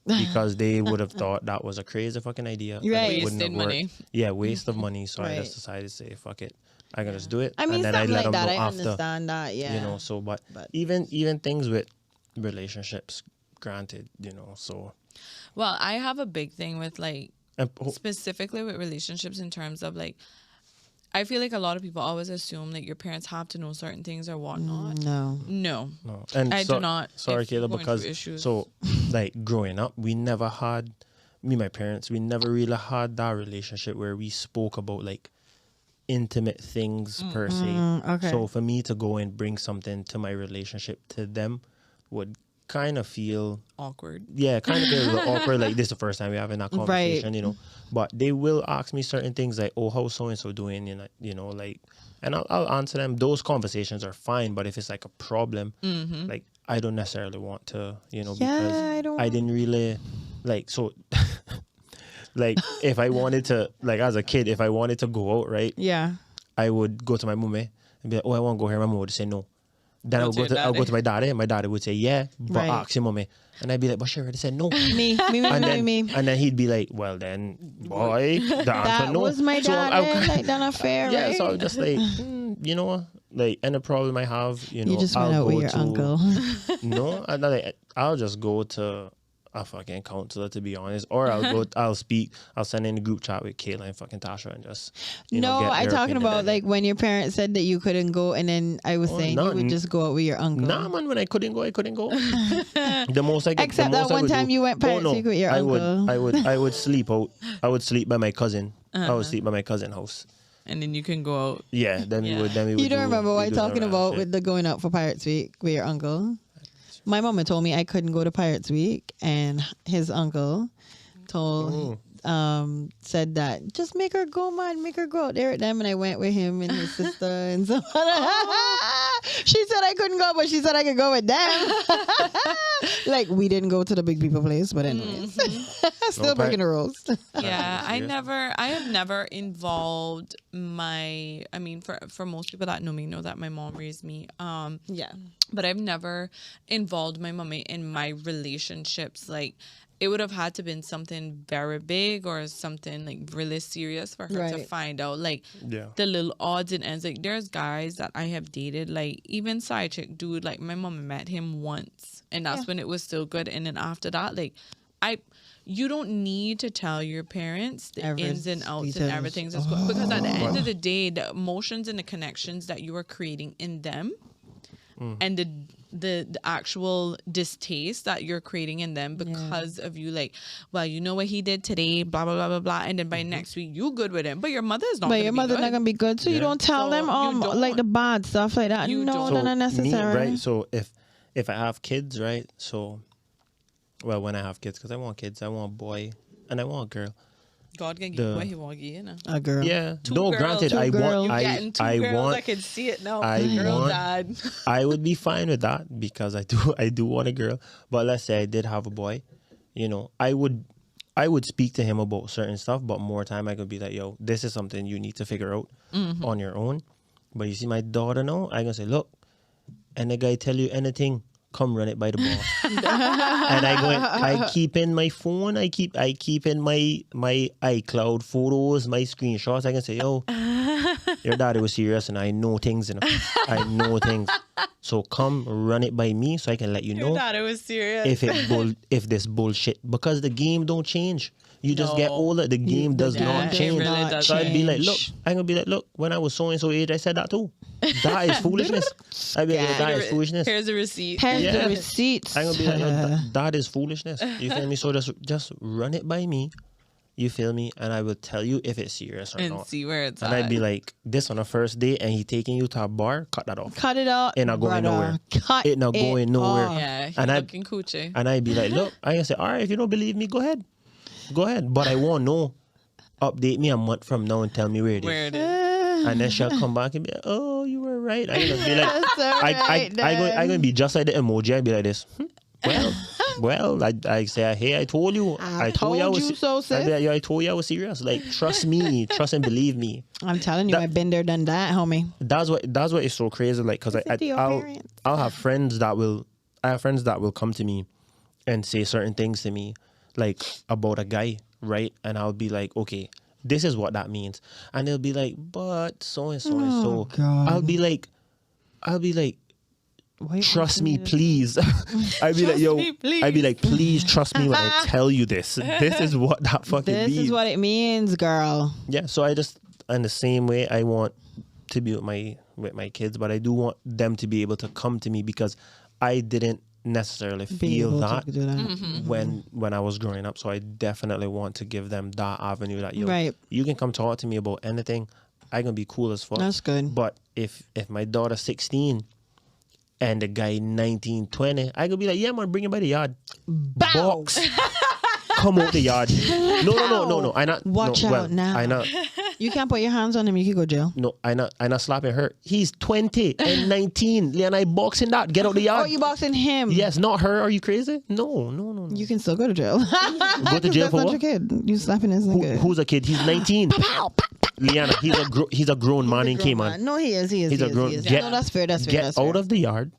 because they would have thought that was a crazy fucking idea. and it Right. wouldn't have Wasted money. worked. Yeah, waste of money. So I Right. just decided to say, fuck it. I can just do it. I mean, and then I something let like them that. know I after. understand that. Yeah. You know, so but But- even things with relationships granted, you know. So, Well, I have a big thing with like and, specifically with relationships in terms of like I feel like a lot of people always assume like your parents have to know certain things or whatnot. No. No, no, and I do not. Sorry, if you're Kayla, going because through issues. so like growing up, we never had me, and my parents, we never really had that relationship where we spoke about like intimate things per se. Okay. So for me to go and bring something to my relationship to them would kind of feel awkward. kind of feel a little awkward. Like this is the first time we're having that conversation, you know. But they will ask me certain things like, "Oh, how's so and so doing?" You know, like, and I'll answer them. Those conversations are fine, but if it's like a problem, like I don't necessarily want to, you know, because I didn't really like so. Like if I wanted to, like as a kid, if I wanted to go out, right? Yeah. I would go to my mommy and be like, "Oh, I want to go here." My mom would say no. Then I'll go to my daddy, and my daddy would say yeah, but Right. ask your mommy, and I'd be like, "But she already said no." Me. And then he'd be like, "Well then, boy, the answer That no." was my So dad. Like that affair, yeah, right? so I was just like, you know, like, and the problem I have, you know, You just went I'll out with go your to uncle. no, I'll just go to a fucking counselor, to be honest, or I'll send in a group chat with Kayla and fucking Tasha and just No, get I'm their talking opinion about on like it. when your parents said that you couldn't go, and then I was saying no, you would just go out with your uncle. Nah, man, when I couldn't go. The most I could, Except the that most I one would time do, you went parents week with your uncle. I would sleep out. I would sleep by my cousin. I would sleep by my cousin's house. And then you can go out. Yeah, then we would. You don't remember what I'm we'd do some talking random about shit. with the going out for Pirates Week with your uncle? My mama told me I couldn't go to Pirates Week, and his uncle said that just make her go, man, make her go out there with them. And I went with him and his sister and so she said I couldn't go, but she said I could go with them. Like we didn't go to the big people place, but anyways, still breaking the rules. Yeah, I have never involved for most people that know me know that my mom raised me. Yeah. But I've never involved my mommy in my relationships. Like it would have had to been something very big or something like really serious for her to Right. find out like Yeah. the little odds and ends. Like there's guys that I have dated, like even side chick dude, like my mom met him once and that's when it was still good. And then after that, like you don't need to tell your parents the ins and outs details. and everything that's going, because at the end of the day, the emotions and the connections that you are creating in them and the actual distaste that you're creating in them because of you, like, well, you know what he did today, blah blah blah blah blah, and then by next week you good with him, but your mother's not. But your mother's not gonna be good, so you don't tell So them you don't. like the bad stuff like that. You No, don't. they're not necessary. Me, right? So if I have kids, right? So, well, when I have kids, because I want kids, I want a boy and I want a girl. God can give you what he want to give you, know. A girl. Yeah. Two No, girls. granted, Two I girls. want. You getting two I girls? want. I can see it now. I Girl want- dad. I would be fine with that because I do want a girl. But let's say I did have a boy, you know, I would speak to him about certain stuff, but more time I could be like, yo, this is something you need to figure out on your own. But you see my daughter now, I gonna say, look, and the guy tell you anything, come run it by the boss. And I keep in my phone, I keep in my iCloud photos, my screenshots. I can say, yo, your daddy was serious and I know things, you know. I know things. So come run it by me so I can let you Your know daughter was serious. if this bullshit, because the game don't change. You just get No. older. The game does Yeah, not it change. really doesn't. So I'd be like, look, change. I'm gonna be like, look, when I was so and so age, I said that too. That is foolishness. I'd be like, that is foolishness. Here's a receipt. Here's Yeah. the receipts. I'm gonna be like, yo, that is foolishness. You feel me? So just run it by me. You feel me? And I will tell you if it's serious or And not. see where it's And at. I'd be like, this on a first date, and he taking you to a bar, cut that off. Cut it out. It not going brother. nowhere. Cut It not going nowhere. off. yeah, he and I- looking coochie. And I'd be like, look, I can say, all right, if you don't believe me, go ahead. Go ahead. But I won't know. Update me a month from now and tell me where it is. Where it is. And then she'll come back and be like, oh, you were right. I'm gonna be like, That's all right, I'm gonna be just like the emoji. I'd be like this. Well, I say, hey, I told you. I told you so, sis. I'd be like, yo, I told you I was serious. Like, trust me. Trust and believe me. I'm telling you, I've been there, done that, homie. That's what is so crazy. Like, because Listen to your parents. I'll have friends that will come to me and say certain things to me, like about a guy, right? And I'll be like, okay, this is what that means. And they'll be like, but so and so and so. God. I'll be like, Why you trust asking me, this? please. I'd be like, Trust yo, me, please. I'd be like, please trust me when I tell you this. This is what that fucking This means. is what it means, girl. Yeah, so I just, in the same way, I want to be with my kids, but I do want them to be able to come to me because I didn't necessarily Be feel able that to do that. when I was growing up. So I definitely want to give them that avenue that Right. you can come talk to me about anything. I can be cool as fuck. That's good. But if my daughter's 16 and the guy 19, 20, I could be like, yeah, man, bring him by the yard. Bow. Box. Come out the yard. No. I not. Watch no, out now. I not. You can't put your hands on him. You can go jail. No, I not slapping her. He's 20 and 19. Leanna, I boxing that. Get out the Oh, yard. you boxing him? Yes, not her. Are you crazy? No. You can still go to jail. Go to jail That's for not what? your kid. You slapping his nigga. Who's a kid? He's 19. Leanna, he's a grown man in Cayman. No, he is. He's a grown. Get, No, that's fair. That's fair. Get That's out fair. of the yard.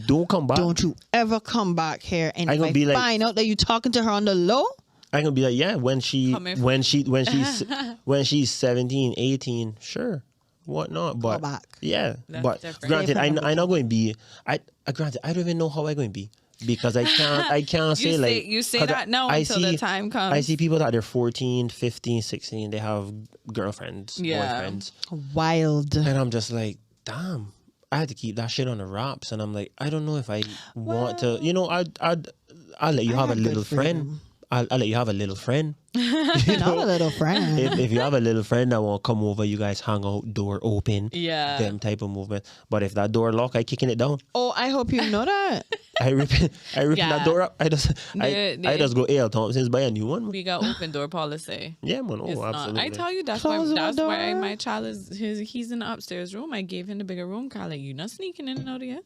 Don't come back. Don't you ever come back here and I if gonna I be like- find out that you talking to her on the low. I'm gonna be like, yeah, when she's when she's 17, 18, sure, what not? But back. yeah, That's but different. granted, Stay I'm not going to be. Granted, I don't even know how I'm going to be because I can't say like you say 'cause that now until the time comes. I see people that they're 14, 15, 16, they have girlfriends, Yeah. boyfriends, Wild. and I'm just like, damn. I had to keep that shit on the wraps, and I'm like, I don't know if I want to. You know, I'll let you have a got good little friend. freedom. I'll let you have a little friend. Not a little friend. If you have a little friend that won't come over, you guys hang out, door open. Yeah. Them type of movement. But if that door locked, I kicking it down. Oh, I hope you know that. I rip Yeah. that door up. I just go A.L. Thompson's buy a new one. We got open door policy. Yeah, man. It's Oh, not. absolutely. I tell you, that's Close the why door. my child he's in the upstairs room. I gave him the bigger room. Like, you not sneaking in and out of here.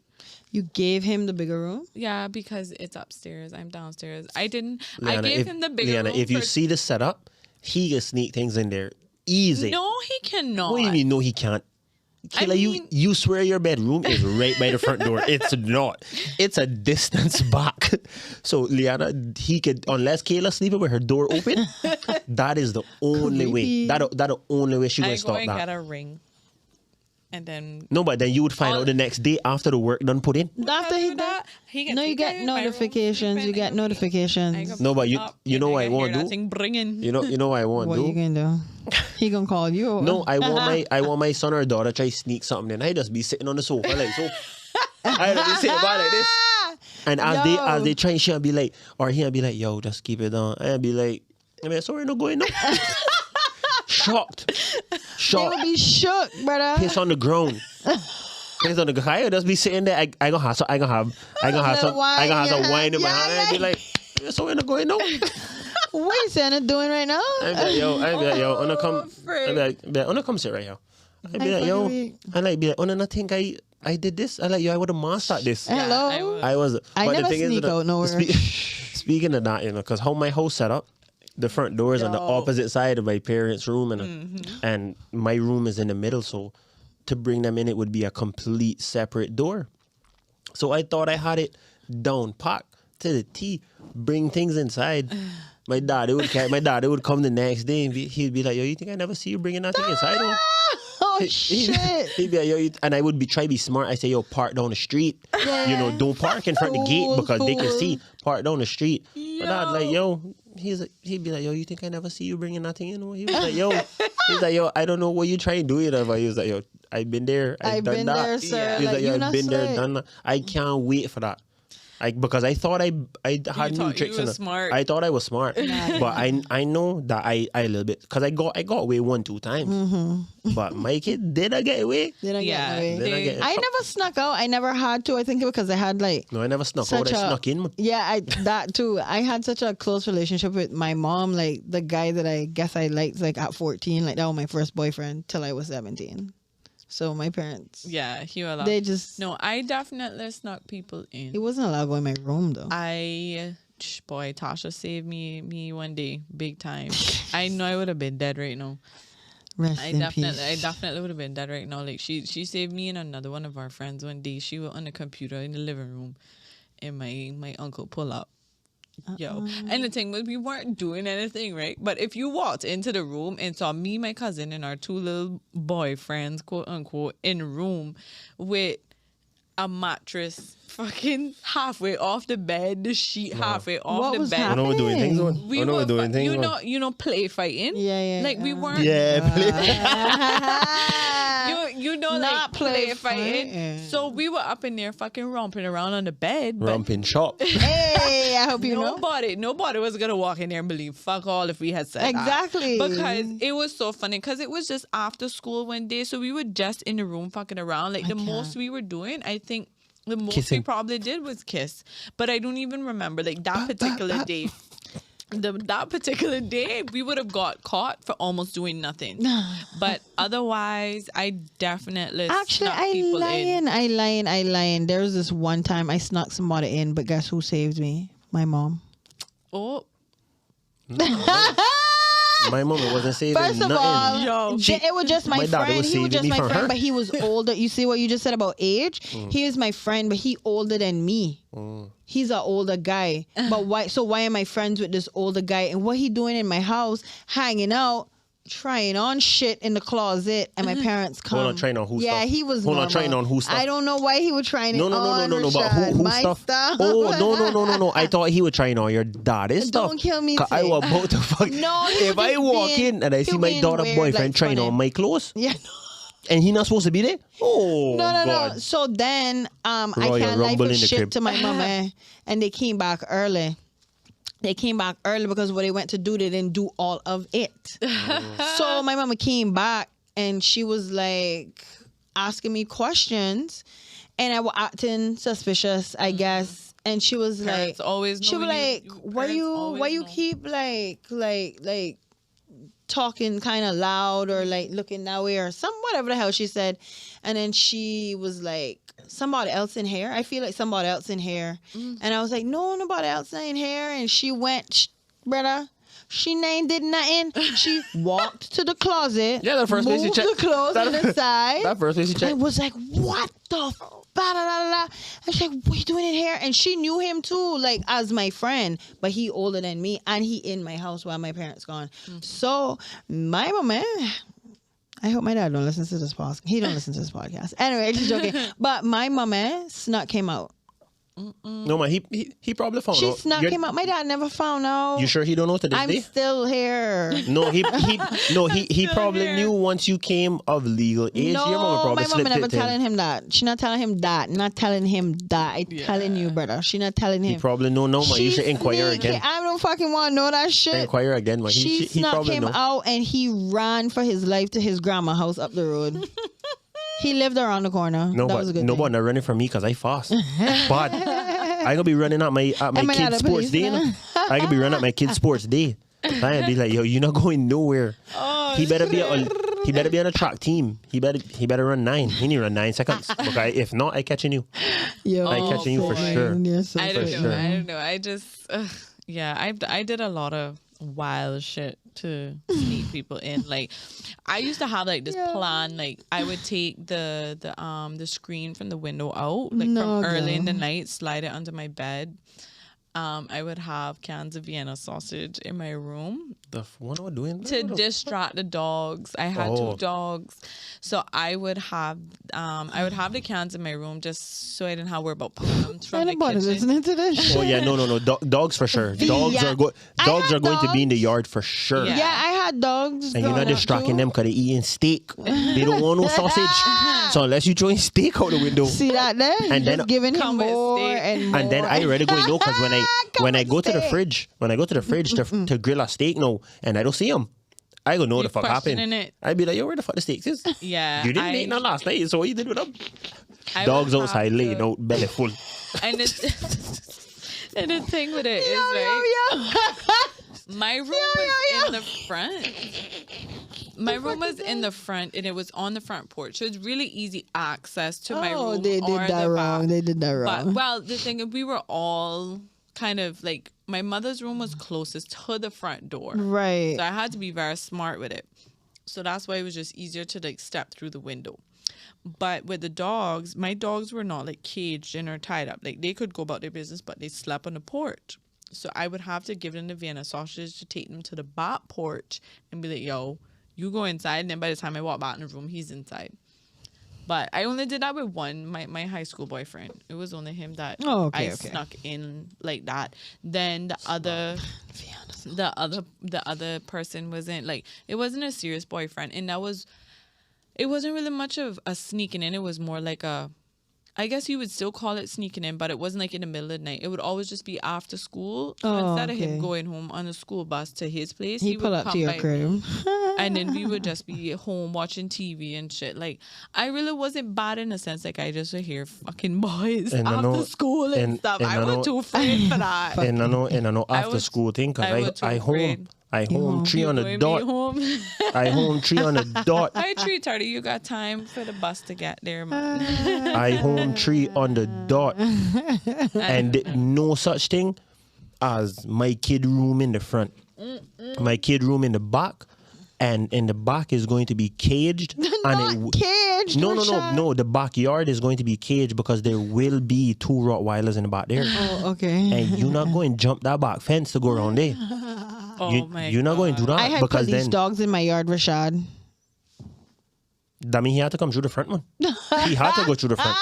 You gave him the bigger room. Yeah, because it's upstairs. I'm downstairs. I didn't. Leanna, I gave him the bigger Leanna, room. if you for- see the setup, he can sneak things in there easy. No, he cannot. What do you mean? No, he can't. I Kayla, mean- you swear your bedroom is right by the front door. It's not. It's a distance back. So Leanna, he could, unless Kayla sleeping with her door open, that is the only way. Creepy. That the only way she I gonna go stop and that. get a ring, and then No, but then you would find out the next day after the work done put in. After he do did that, he No, you get notifications. You get notifications. No, but you know what I want to do? Bringing. You know what I want What to you do? gonna do? He gonna call you. No, I want my son or daughter try sneak something in. I just be sitting on the sofa like so. I just be sitting by like this. And as they try, she'll be like, or he'll be like, yo, just keep it on. I'll be like, sorry, no going no. Shocked. They would be shook, brother. Piss on the ground. Piss on the ground. I just be sitting there. I gonna have some wine in my hand. I'll be like, sorry, no going no. What is Santa doing right now? I'll be like, yo, I'll come. frick. I'll be like, come sit right here. I'll be like, yo, be like, I think I did this. I like, yo, I would have mastered this. Hello. I was. I but never the thing sneak is, out nowhere. Speaking of that, because how my house set up, the front door is on the opposite side of my parents' room, and my room is in the middle. So to bring them in, it would be a complete separate door. So I thought I had it down packed to the T. Bring things inside. My dad would come the next day and he'd be like, yo, you think I never see you bringing nothing inside? Or? Oh shit! He'd be like, yo, and I would try to be smart. I say, yo, park down the street. Don't park in front of the gate because they can see. Park down the street. But I'd like, yo, he'd be like, yo, you think I never see you bringing nothing in? He was like, yo, I don't know what you trying to do. He was like, yo, I've been there. I've done been that. there, sir. He's like, yo, you I've not been there, slick. done that. I can't wait for that. Because I thought I had thought new you tricks. was smart. I thought I was smart, but I know that I a little bit because I got away 1-2 times. But my kid did I get away? Did I Yeah, get away? Did I get? I never snuck out. I never had to. I think because I had like No, I never snuck out. I snuck in. Yeah, that too. I had such a close relationship with my mom. Like the guy that I guess I liked like at 14. Like that was my first boyfriend till I was 17. So my parents, Yeah, he allowed. they just No, I definitely snuck people in. he wasn't allowed to go in my room though. Boy, Tasha saved me one day, big time. I know I would have been dead right now. Rest I in definitely peace. would have been dead right now. Like she saved me and another one of our friends one day. She was on the computer in the living room, and my uncle pull up. Yo, and the thing was, we weren't doing anything, right? But if you walked into the room and saw me, my cousin, and our two little boyfriends, quote unquote, in the room with a mattress fucking halfway off the bed, the sheet halfway off What the was bed. I know we're doing things on. We I know were we're doing things play fighting. Yeah. Like we weren't. You know, Not like play fighting. fighting. So we were up in there fucking romping around on the bed. But Romping shop. Hey, I hope you know. nobody was gonna walk in there and believe fuck all if we had said Exactly. that. Because it was so funny because it was just after school one day, so we were just in the room fucking around. Like the most we were doing, I think the most Kissing. we probably did was kiss. But I don't even remember like that particular day. That particular day, we would have got caught for almost doing nothing. But otherwise, I definitely Actually, snuck people in. I lying. There was this one time I snuck somebody in, but guess who saved me? My mom. Oh, My mom wasn't saving First of nothing. all, it was just my daughter friend. was He was saving just me my from friend, her. but he was older. You see what you just said about age? He is my friend, but he older than me. He's an older guy. But why? So why am I friends with this older guy? And what he doing in my house, hanging out, trying on shit in the closet, and my parents come. Hold on, trying on who Yeah, stuff? he was. Hold on, normal. trying on who stuff? I don't know why he was trying it No. on. But Rashad. who My stuff? Oh, no. I thought he was trying on your daddy's stuff. Don't kill me, 'Cause I Tay. was about to fuck. No, he if was I just walk being- in and I he see was my being daughter weird, boyfriend like, trying funny. on my clothes, Yeah. and he not supposed to be there. Oh, No. God. So then, I Royal can't lie Rumble for in the shit crib. to my mama, and they came back early. They came back early because what they went to do, they didn't do all of it. So my mama came back and she was like asking me questions, and I was acting suspicious, I guess. And she was Parents like, always she know was you- like, you- why parents you always know. keep like talking kind of loud or like looking that way or some whatever the hell she said. And then she was like, somebody else in here. I feel like somebody else in here. And I was like, no, nobody else in here. And she went, brother, she ain't did nothing. She walked to the closet. Yeah, the first place you moved checked. the clothes That- on the side. That first place you I checked. was like, what the da, da, da, da. And she's like, what you doing in here? And she knew him too, like as my friend, but he older than me and he in my house while my parents gone. So my mama, I hope my dad don't listen to this podcast. He don't listen to this podcast. Anyway, just joking. But my mama snuck him out. No, man, he probably found She out. snuck him out. My dad never found out. You sure he don't know to this I'm day? still here. No, he probably knew once you came of legal age. No, Your mama probably my mama slipped never it to him. telling him that. She not telling him that. Not telling him that. I telling you, brother. She not telling him. He probably know no, man. You She's should inquire sneaky. again. I don't fucking want to know that shit. Inquire again, man. She He snuck probably him know. out and he ran for his life to his grandma's house up the road. He lived around the corner. No, that was a good but thing. not running from me because I fast. But I gonna be running at my Am I not kid's a sports day. policeman? I gonna be running at my kid's sports day. I'd be like, yo, you're not going nowhere. He better be on a track team. He better run 9. He need to run 9 seconds. Okay, if not, I catching you. Yo, I catching you for boy. sure. You're so I don't For know. sure. I don't know. I just, I did a lot of wild shit to sneak people in. Like, I used to have like this plan. Like, I would take the screen from the window out, like No, from early in the girl. night, slide it under my bed. I would have cans of Vienna sausage in my room What am I doing? to distract the dogs. I had Oh. 2 dogs, so I would have the cans in my room just so I didn't have to worry about palms from the Anybody kitchen. listening to this shit? Oh yeah, no. Dogs for sure. Dogs Yeah. are I dogs had are going to be in the dogs. yard for sure. Yeah. Yeah, I had dogs. And you're growing not up, distracting too. them because they're eating steak. They don't want no sausage. So unless you throwing steak out the window. See that there? And Just then- giving him Come with more steak. and more. And then I already go no because when I with go to the steak. fridge, to grill a steak now and I don't see him, I go know what You the fuck happened. questioning it. I'd be like, yo, where the fuck the steaks is? Yeah, You didn't I- eat none last night, so what you did with them? I would Dogs have outside to- laying out belly full. And and the thing with it is, right, my room was in the front. My room was in the front, and it was on the front porch, so it's really easy access to my room. Oh, they did or that the wrong. back. They did that But wrong. well, the thing is, we were all kind of like, my mother's room was closest to the front door, Right. so I had to be very smart with it. So that's why it was just easier to like step through the window. But with the dogs, my dogs were not like caged in or tied up. Like they could go about their business, but they slept on the porch. So I would have to give them the Vienna sausage to take them to the back porch and be like, yo, you go inside. And then by the time I walk back in the room, he's inside. But I only did that with one, my high school boyfriend. It was only him that I snuck in like that. Then the other person wasn't like, it wasn't a serious boyfriend, and it wasn't really much of a sneaking in. It was more like I guess you would still call it sneaking in, but it wasn't like in the middle of the night. It would always just be after school. So instead of him going home on a school bus to his place, he pull would up come to your by crib. and then we would just be at home watching TV and shit. Like, I really wasn't bad in a sense. Like, I just would hear fucking boys And after school and stuff. I was too afraid for that. And I know after school thing, because I home 3 on the dot. I home 3 on the dot. I 3:30. You got time for the bus to get there, man. I home 3 on the dot. And no such thing as my kid room in the front. My kid room in the back. And in the back is going to be caged. Caged. No. The backyard is going to be caged because there will be 2 Rottweilers in the back there. Oh, okay. And you're not going to jump that back fence to go around there. You're not going to do that. I had because put these dogs in my yard, Rashad. That means he had to come through the front, man. He had to go through the front.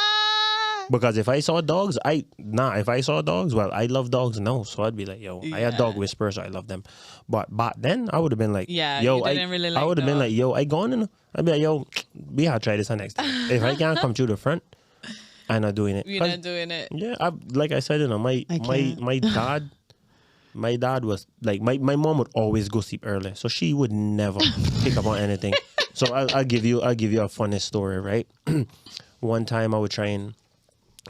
Because if I saw dogs, well, I love dogs now, so I'd be like, yo, I had dog whisperers, so I love them. But back then, I would have been like, yo, I would have been like, yo, I gone in. I'd be like, yo, we have to try this next time. If I can't come through the front, I'm not doing it. You're not doing it. Yeah, like I said, my dad was like, my mom would always go sleep early, so she would never pick up on anything. So I'll give you a funny story, right? One time I would try and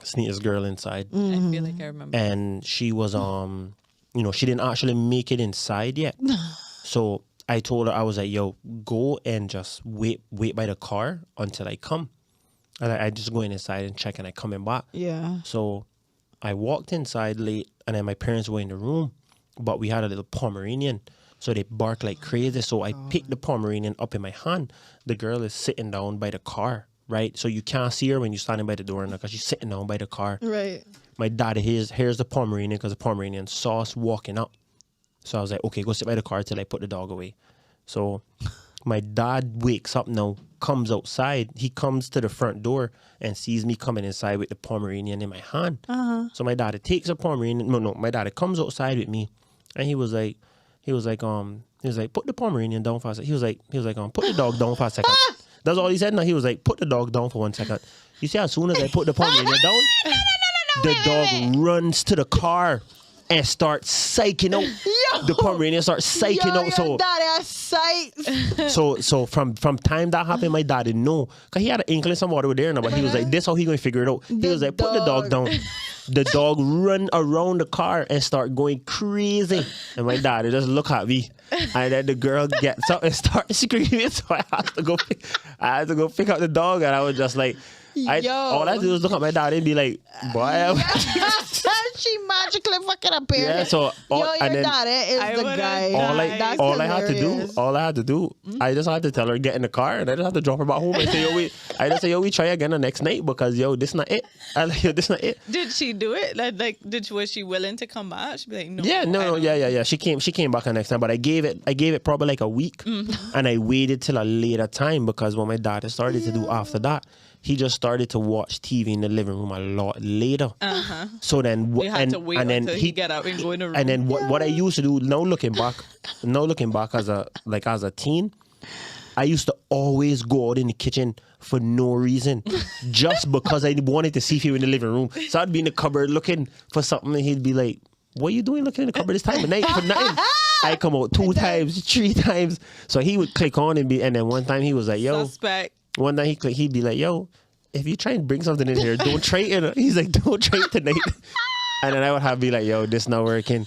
sneak this girl inside. I feel like I remember. And she was she didn't actually make it inside yet. So I told her, I was like, yo, go and just wait by the car until I come. And I just go inside and check, and I coming back. Yeah. So I walked inside late, and then my parents were in the room, but we had a little Pomeranian. So they bark like crazy. So I picked the Pomeranian up in my hand. The girl is sitting down by the car, right? So you can't see her when you're standing by the door because she's sitting down by the car. Right. My dad, here's the Pomeranian, because the Pomeranian saw us walking up. So I was like, okay, go sit by the car till I put the dog away. So my dad wakes up now, comes outside. He comes to the front door and sees me coming inside with the Pomeranian in my hand. So my dad takes a Pomeranian. No, my dad comes outside with me, and he was like, put the Pomeranian down for a second. He was like, put the dog down for a second. That's all he said. No, he was like, put the dog down for 1 second. You see, as soon as I put the Pomeranian down, the dog runs to the car and starts psyching out. Yo, the Pomeranian starts psyching out. So so from time that happened, my dad didn't know, because he had an inkling somewhere over there now, but he was like, this how he gonna figure it out. He was like, put the dog down. The dog run around the car and start going crazy. And my dad just look at me. And then the girl gets up and starts screaming. So I had to go pick up the dog. And I was just like, all I had to do was look at my dad and be like, boy. She magically fucking appeared. Yeah, so your daddy is the guy. All I had to do, I just had to tell her get in the car, and I just had to drop her back home and say, yo, we try again the next night, because yo, this not it. This not it. Did she do it? Was she willing to come back? She'd be like, no. Yeah. She came back the next time, but I gave it probably like a week, and I waited till a later time, because what my dad started to do after that, he just started to watch TV in the living room a lot later. So then, you had to wait until he get up and go in the room. And then what I used to do, now looking back as a teen, I used to always go out in the kitchen for no reason, just because I wanted to see if he was in the living room. So I'd be in the cupboard looking for something, and he'd be like, "What are you doing looking in the cupboard this time of night for nothing?" I come out 2 times, 3 times. So he would click on and then one time he was like, "Yo." Suspect. One night he'd be like, yo, if you try and bring something in here, don't try it. He's like, don't try it tonight. And then I would have to be like, yo, this not working.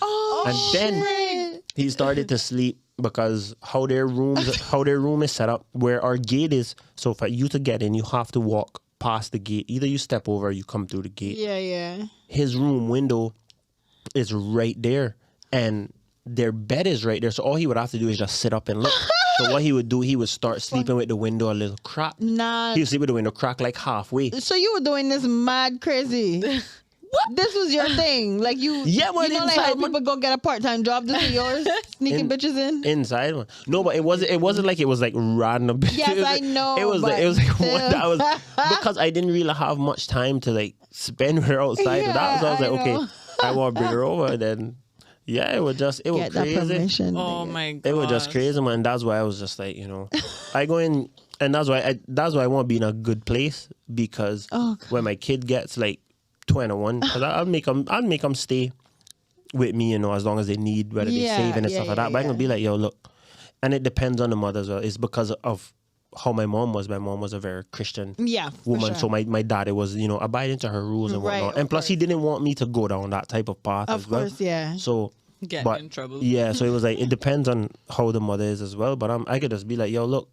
Then he started to sleep, because how their room is set up, where our gate is. So for you to get in, you have to walk past the gate. Either you step over or you come through the gate. Yeah. His room window is right there, and their bed is right there. So all he would have to do is just sit up and look. So what he would do, he would start sleeping with the window a little crack. Nah. He would sleep with the window crack like halfway. So you were doing this mad crazy. This was your thing. Like you, Yeah, but you know, like how inside, man. people go get a part-time job. This is yours, sneaking bitches in. Inside one. No, but it wasn't like it was like random. Yes, It was I like- know, It was but like what still. that was because I didn't really have much time to like spend with her outside of that. So I was Yeah, like, I okay, know. I want to bring her over. And then it was Get that crazy. permission. Oh nigga. my god. It was just crazy, man. That's why I was just like, I go in, and that's why I want to be in a good place because Oh, God. when my kid gets like 21, because I'll make them stay with me, as long as they need, whether they Yeah, saving and yeah, stuff like yeah, that. But I'm gonna be like, yo, look, and it depends on the mother as well. It's because of how my mom was. My mom was a very Christian Yeah, for woman, sure. so my daddy was, abiding to her rules and Right, whatnot. of And plus, he course. didn't want me to go down that type of path Of as well. course, yeah. So. Getting But in trouble. yeah, so it was like it depends on how the mother is as well. But I could just be like, yo, look,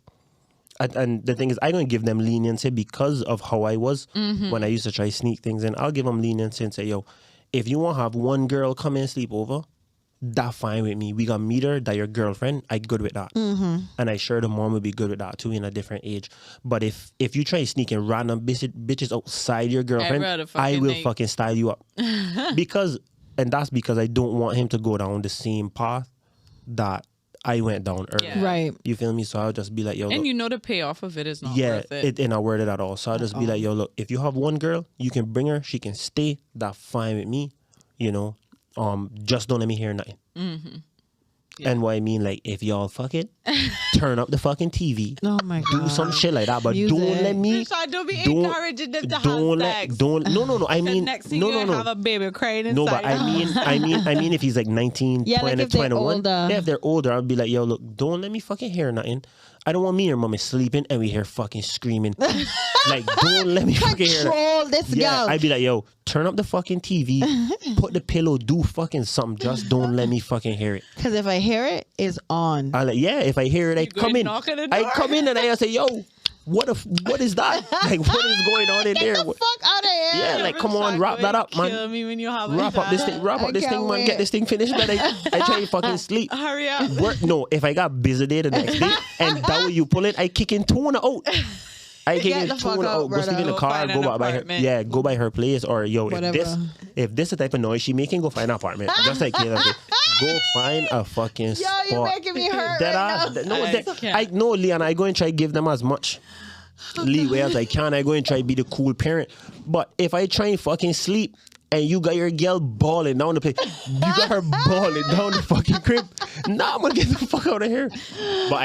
and the thing is, I'm gonna give them leniency because of how I was when I used to try sneak things in. I'll give them leniency and say, yo, if you want to have one girl come and sleep over, that fine with me. We got meet her, that your girlfriend. I good with that, and I sure the mom would be good with that too in a different age. But if you try sneaking random bitches outside your girlfriend, rather I fucking will like- fucking style you up and that's because I don't want him to go down the same path that I went down earlier. Yeah. Right. You feel me? So I'll just be like, yo, look, And the payoff of it is not yeah, worth it. it not worth it at all. So I'll just be like, yo, look, if you have one girl, you can bring her, she can stay, that's fine with me, just don't let me hear nothing. Yeah. And what I mean, like, if y'all fuck it, turn up the fucking TV, Oh my god. do some shit like that, but Music. don't let me. Rashad, don't be don't- encouraging them to Don't have let, sex. don't, no. I The mean, next thing no, you no. have a baby crying inside. No, but I mean, if he's like 19, Yeah, like 20, if they're 21, older. yeah, if they're older, I'll be like, yo, look, don't let me fucking hear nothing. I don't want me and your mom is sleeping and we hear fucking screaming. Like, don't let me fucking hear that. Control this Yeah, girl. I'd be like, yo, turn up the fucking TV, put the pillow, do fucking something. Just don't let me fucking hear it. Because if I hear it, it's on. I like, yeah, if I hear it, I go come and in. knock on the I door. come in and I say, yo, what is that? Like, what is going on in there? Get the fuck out of here. Yeah, like, come on, Rashad, wrap go that and up, man. Kill me when you have Wrap up this thing, I can't man. wait. Get this thing finished. But I try to fucking sleep. Hurry up. No, if I got busy day the next day and that way you pull it, I kick in Tuna out. I kick Get in the fuck Tuna out, out. Go sleep in the brother. car. Go find Go an by her. apartment. Yeah, go by her place or yo. Whatever. If this the type of noise she making, go find an apartment. Just like Kayla said, go find a fucking Yo, spot. you're making me hurt That right now. I can't. Leanna. I go and try to give them as much leeway as I can. I go and try to be the cool parent. But if I try and fucking sleep and you got your girl balling down the place, you got her balling down the fucking crib. Nah, I'm gonna get the fuck out of here. But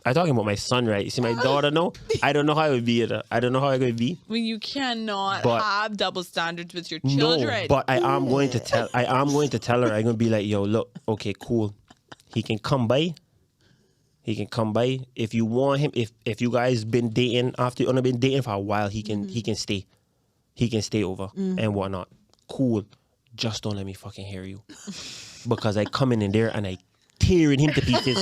I talking about my son, right? You see, my daughter, no, I don't know how it would be. I don't know how it would be. When you cannot But- have double standards with your No, children. but I am going to tell her. I'm gonna be like, yo, look, okay, cool. He can come by. If you want him, if you guys been dating after you only been dating for a while, he can stay. He can stay over and whatnot. Cool. Just don't let me fucking hear you. Because I come in there and I tearing him to pieces.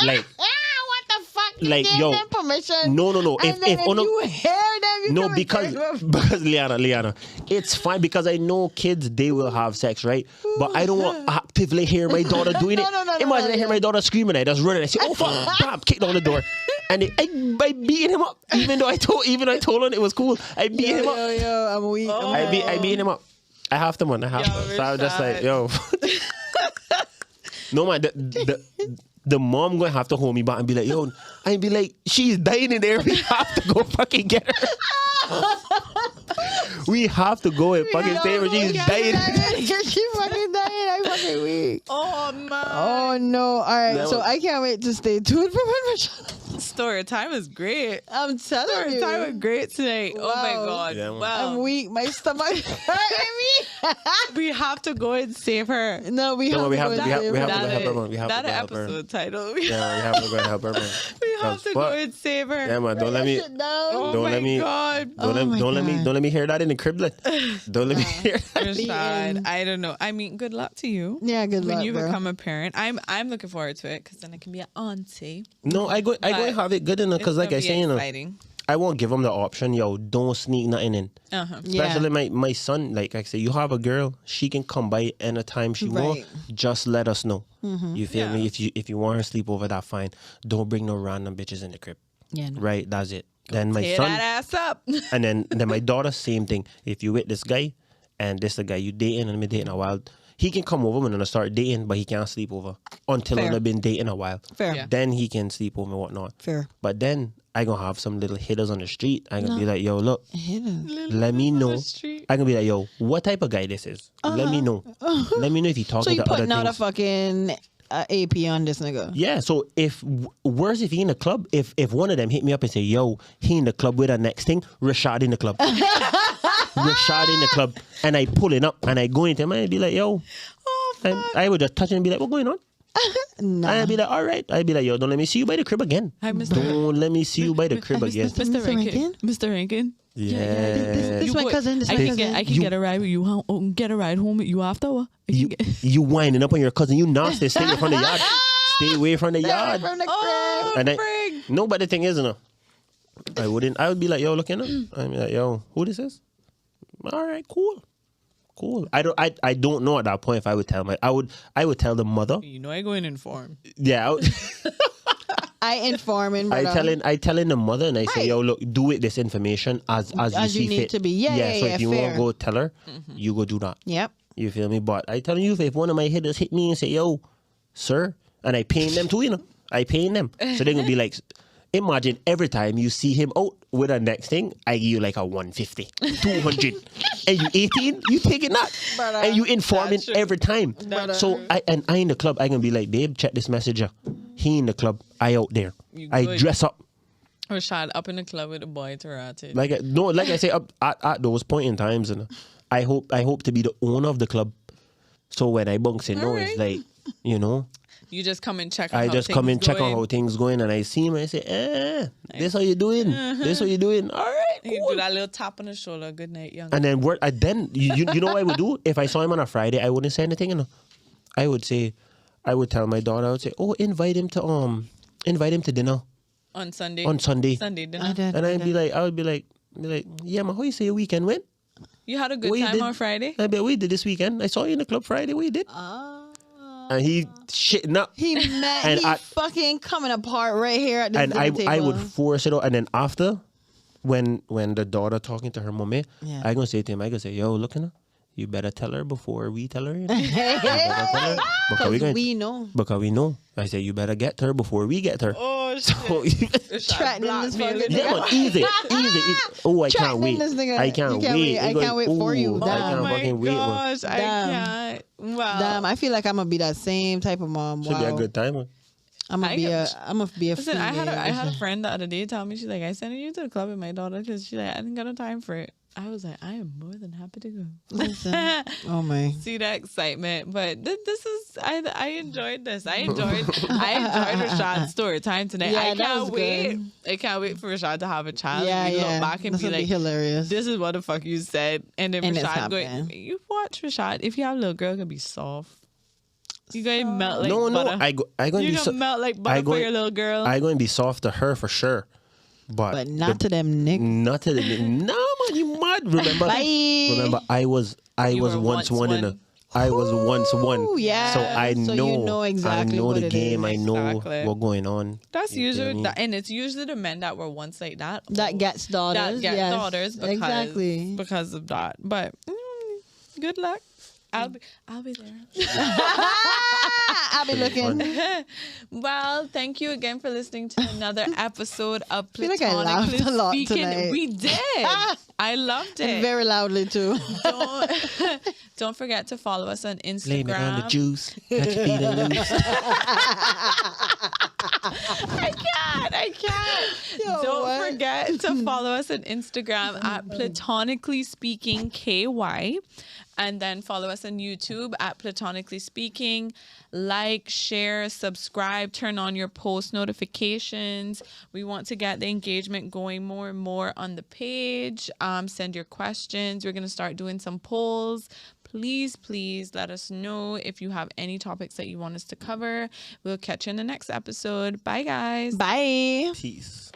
Like, What the fuck? You Like, gave yo, them permission. no. And then if you hear them, you No, can because return them. Leanna, it's fine because I know kids, they will have sex, right? But I don't want actively hear my daughter doing it. No, Imagine I hear yeah. my daughter screaming, I just run and I say, oh fuck, bam, kick down the door. And I beat him up, even though I told him it was cool. I beat him up. Yo, I'm weak. Oh. I beat him up. I have to, man. I have to. So I was just like, Rashad. yo. No, man. The mom gonna have to hold me back and be like, yo, and be like, she's dying in there. We have to go fucking get her. We have to go and fucking stay where she's dying. She fucking dying. I fucking weak. Oh man. Oh no! All right, That so was- I can't wait to stay tuned for when Rashad. Story time is great. I'm telling Story you, time was great tonight. Oh my Wow. god. Yeah, man. Wow. I'm weak. My stomach hurting me. We have to go and save her. No, we No, have we to have go to- and we have- save we have her. to go help her, man. We have to that go help her. episode title. Yeah, we have to go and help her, man. We have Because to go fuck. and save her. Yeah, man. Don't let me. Sit down. Oh Don't my let me- god. Oh my Don't let me hear that in the criblet. Don't let me hear that. Rashad, I don't know. I mean, good luck to you. Yeah, good When luck, you bro. become a parent, I'm looking forward to it because then I can be an auntie. No, I go and have it good enough because, like I say, exciting. I won't give them the option. Yo, don't sneak nothing in. Uh-huh. Yeah. Especially my son. Like I say, you have a girl. She can come by anytime she want. Right. Just let us know. You feel Yeah. me? If you want her sleep over, that fine. Don't bring no random bitches in the crib. Yeah, no. Right? That's it. Then my Tear son, that ass up. and then my daughter, same thing. If you with this guy, and this the guy you dating and me dating a while, he can come over when I start dating, but he can't sleep over until Fair. I've been dating a while. Fair. Yeah. Then he can sleep over and whatnot. Fair. But then I gonna have some little hitters on the street. I gonna be like, yo, look, Hidden. let me know. Street. I gonna be like, yo, what type of guy this is? Let me know. Let me know if he So talking you to other putting out a things. fucking AP on this nigga? Yeah, so worse if he in the club, if one of them hit me up and say, yo, he in the club with the next thing, Rashad in the club. Rashad in the club. And I pull it up and I go into him and I be like, yo. Oh, And fuck. I would just touch him and be like, what going on? Nah. And I'd be like, all right. I'd be like, yo, don't let me see you by the crib again. Hi, Mr. Don't let me see you by the crib again. Mr. Rankin. Mr. Rankin. Yeah. This my cousin. This I my can cousin. get, I can get a ride with you. Get a ride home with you after. You winding up on your cousin. You nasty. Stay away from the yard. Stay away from the yard. From the Oh, crib. And frig. no, but the thing is, I would be like, yo, look, I'd be like, yo, who this is? All right, cool. I don't know at that point if I would tell I would tell the mother. You know I go in and inform. Yeah, I inform him. I telling the mother and I say, Right. yo, look, do it this information as As you you see need fit. to be. Yeah, So yeah, if you want fair. to go tell her, you go do that. Yep. You feel me? But I telling you, if one of my hitters hit me and say, yo, sir, and I paying them too, I paying them. So they're gonna be like, imagine every time you see him out with a next thing, I give you like a 150, 200. And you 18, you taking that. Brother. And you informing That's true. every time. That's So I in the club, I gonna be like, babe, check this messenger. He in the club, I out there. You I good. dress up. Rashad up in the club with a boy to ratted. Like I say, up at those point in times, and I hope to be the owner of the club. So when I bunks in, no, it's like, You just come and check on I how just things come and check on going. how things going, and I see him, and I say, this how you doing? This how you doing? All right, You cool. do that little tap on the shoulder. Good night, young. And then you know what I would do if I saw him on a Friday? I wouldn't say anything. I would tell my daughter, I would say, oh, invite him to dinner On Sunday. on Sunday. Sunday dinner. I did. And I would be like, yeah, man, how you say your weekend went? You had a good What you time did? on Friday? I bet we did this weekend. I saw you in the club Friday. What you did? And he shitting up. He mad. And He fucking coming apart right here at the And dinner table. I would force it out. And then after, when the daughter talking to her mommy, Yeah. I gonna say to him, I gonna say, yo, look at her. You better tell her before we tell her. You better Hey, tell her. Because we, we know. because we know. I say, you better get her before we get her. Oh, shit. So, Threatening this fucking yeah, nigga. man, easy. Oh, I can't Threatening wait. this nigga. I can't You can't wait. wait. I can't wait for you. Ooh, I Damn. Oh can't my fucking wait. Man. gosh, I Damn. can't. Wow. Damn, I feel like I'm gonna be that same type of mom. Should be a good time. Man. I'm gonna I be get- I'm gonna be a Listen, I had female. a friend the other day tell me, she's like, I sent you to the club with my daughter because she's like, I didn't got no time for it. I was like, I am more than happy to go. Listen. Oh my. See that excitement, but this is I enjoyed this. I enjoyed Rashad's story time tonight. Yeah, I that can't was wait. good. I can't wait for Rashad to have a child. Yeah, and we yeah. look back and That's be gonna like, hilarious. this is what the fuck you said, and then And it's Rashad going, happening. you watch Rashad. If you have a little girl, gonna be soft. You gonna melt like No, butter. I going to You're be gonna melt like butter for your little girl. I going to be soft to her for sure. But not to them niggas. Not to the no man, you mad. Remember? Bye. Remember, I was You once were once one in one. I was once one. Ooh, yeah. So I So know. you know exactly I know what the it game. is. I know Exactly. what going on. That's You feel usually me? that, and it's usually the men that were once like that. That gets daughters. That get yes. daughters because, Exactly. because of that. But good luck. I'll be there. I'll be looking. Well, thank you again for listening to another episode of feel like I laughed Platonically a lot Speaking. tonight. We did. I loved it. Very loudly too. Don't forget to follow us on Instagram. Blame it on the juice. Got your feet loose. I can't. Yo, Don't what? forget to follow us on Instagram at Platonically Speaking KY. And then follow us on YouTube at Platonically Speaking. Like, share, subscribe, turn on your post notifications. We want to get the engagement going more and more on the page. Send your questions. We're going to start doing some polls. Please let us know if you have any topics that you want us to cover. We'll catch you in the next episode. Bye, guys. Bye. Peace.